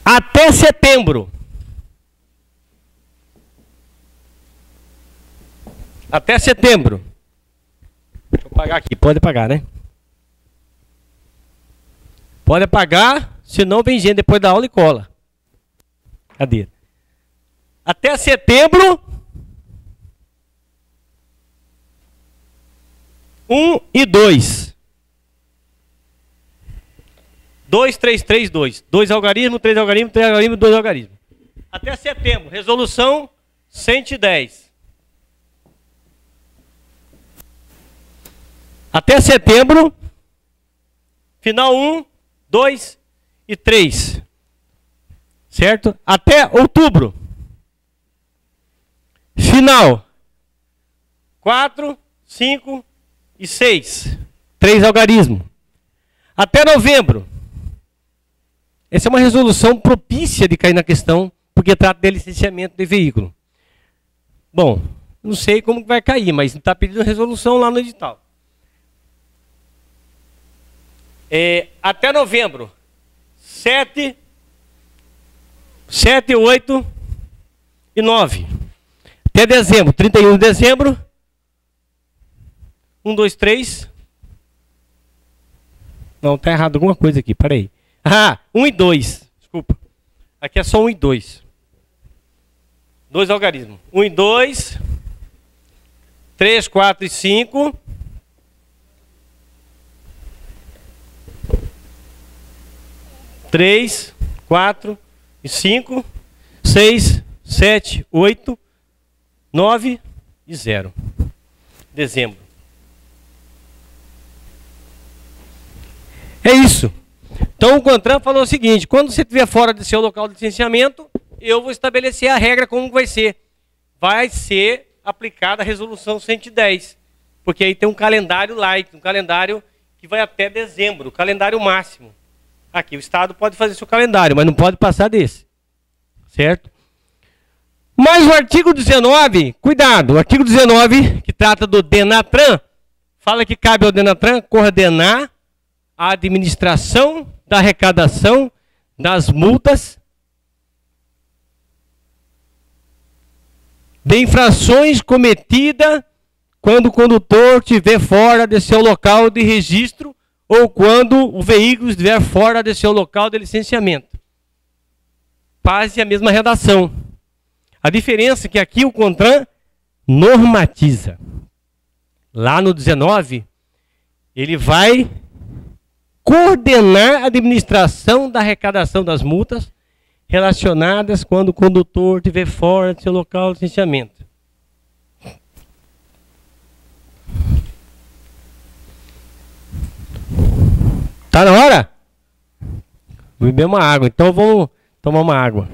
Até setembro. Até setembro. Deixa eu pagar aqui. Pode pagar, né? Pode pagar, senão vem gente depois da aula e cola. Cadê? Até setembro. 1 e 2. 2332. 2 algarismos, 3 algarismos, 3 algarismos, 2 algarismos. Até setembro. Resolução 110. Até setembro. Final 1, 2 e 3. Certo? Até outubro. Final 4, 5 e 6. 3 algarismos. Até novembro. Essa é uma resolução propícia de cair na questão, porque trata de licenciamento de veículo. Bom, não sei como vai cair, mas está pedindo resolução lá no edital. Até novembro. 7, 8 e 9. Até dezembro. 31 de dezembro. 1, 2, 3. Não, está errado alguma coisa aqui, peraí. 1 e 2. Desculpa. Aqui é só 1 e 2. 2 algarismos. 1 e 2. 3, 4 e 5. 3, 4 e 5. 6, 7, 8, 9 e 0. Dezembro. É isso. Então o CONTRAN falou o seguinte: quando você estiver fora do seu local de licenciamento, eu vou estabelecer a regra como vai ser. Vai ser aplicada a resolução 110. Porque aí tem um calendário light, um calendário que vai até dezembro, o calendário máximo. Aqui o Estado pode fazer seu calendário, mas não pode passar desse. Certo? Mas o artigo 19, cuidado, o artigo 19, que trata do DENATRAN, fala que cabe ao DENATRAN coordenar a administração da arrecadação das multas de infrações cometidas quando o condutor estiver fora de seu local de registro ou quando o veículo estiver fora de seu local de licenciamento. quase a mesma redação. A diferença é que aqui o CONTRAN normatiza. Lá no 19, ele vai coordenar a administração da arrecadação das multas relacionadas quando o condutor estiver fora do seu local de licenciamento. Tá na hora? Vou beber uma água, então vamos tomar uma água.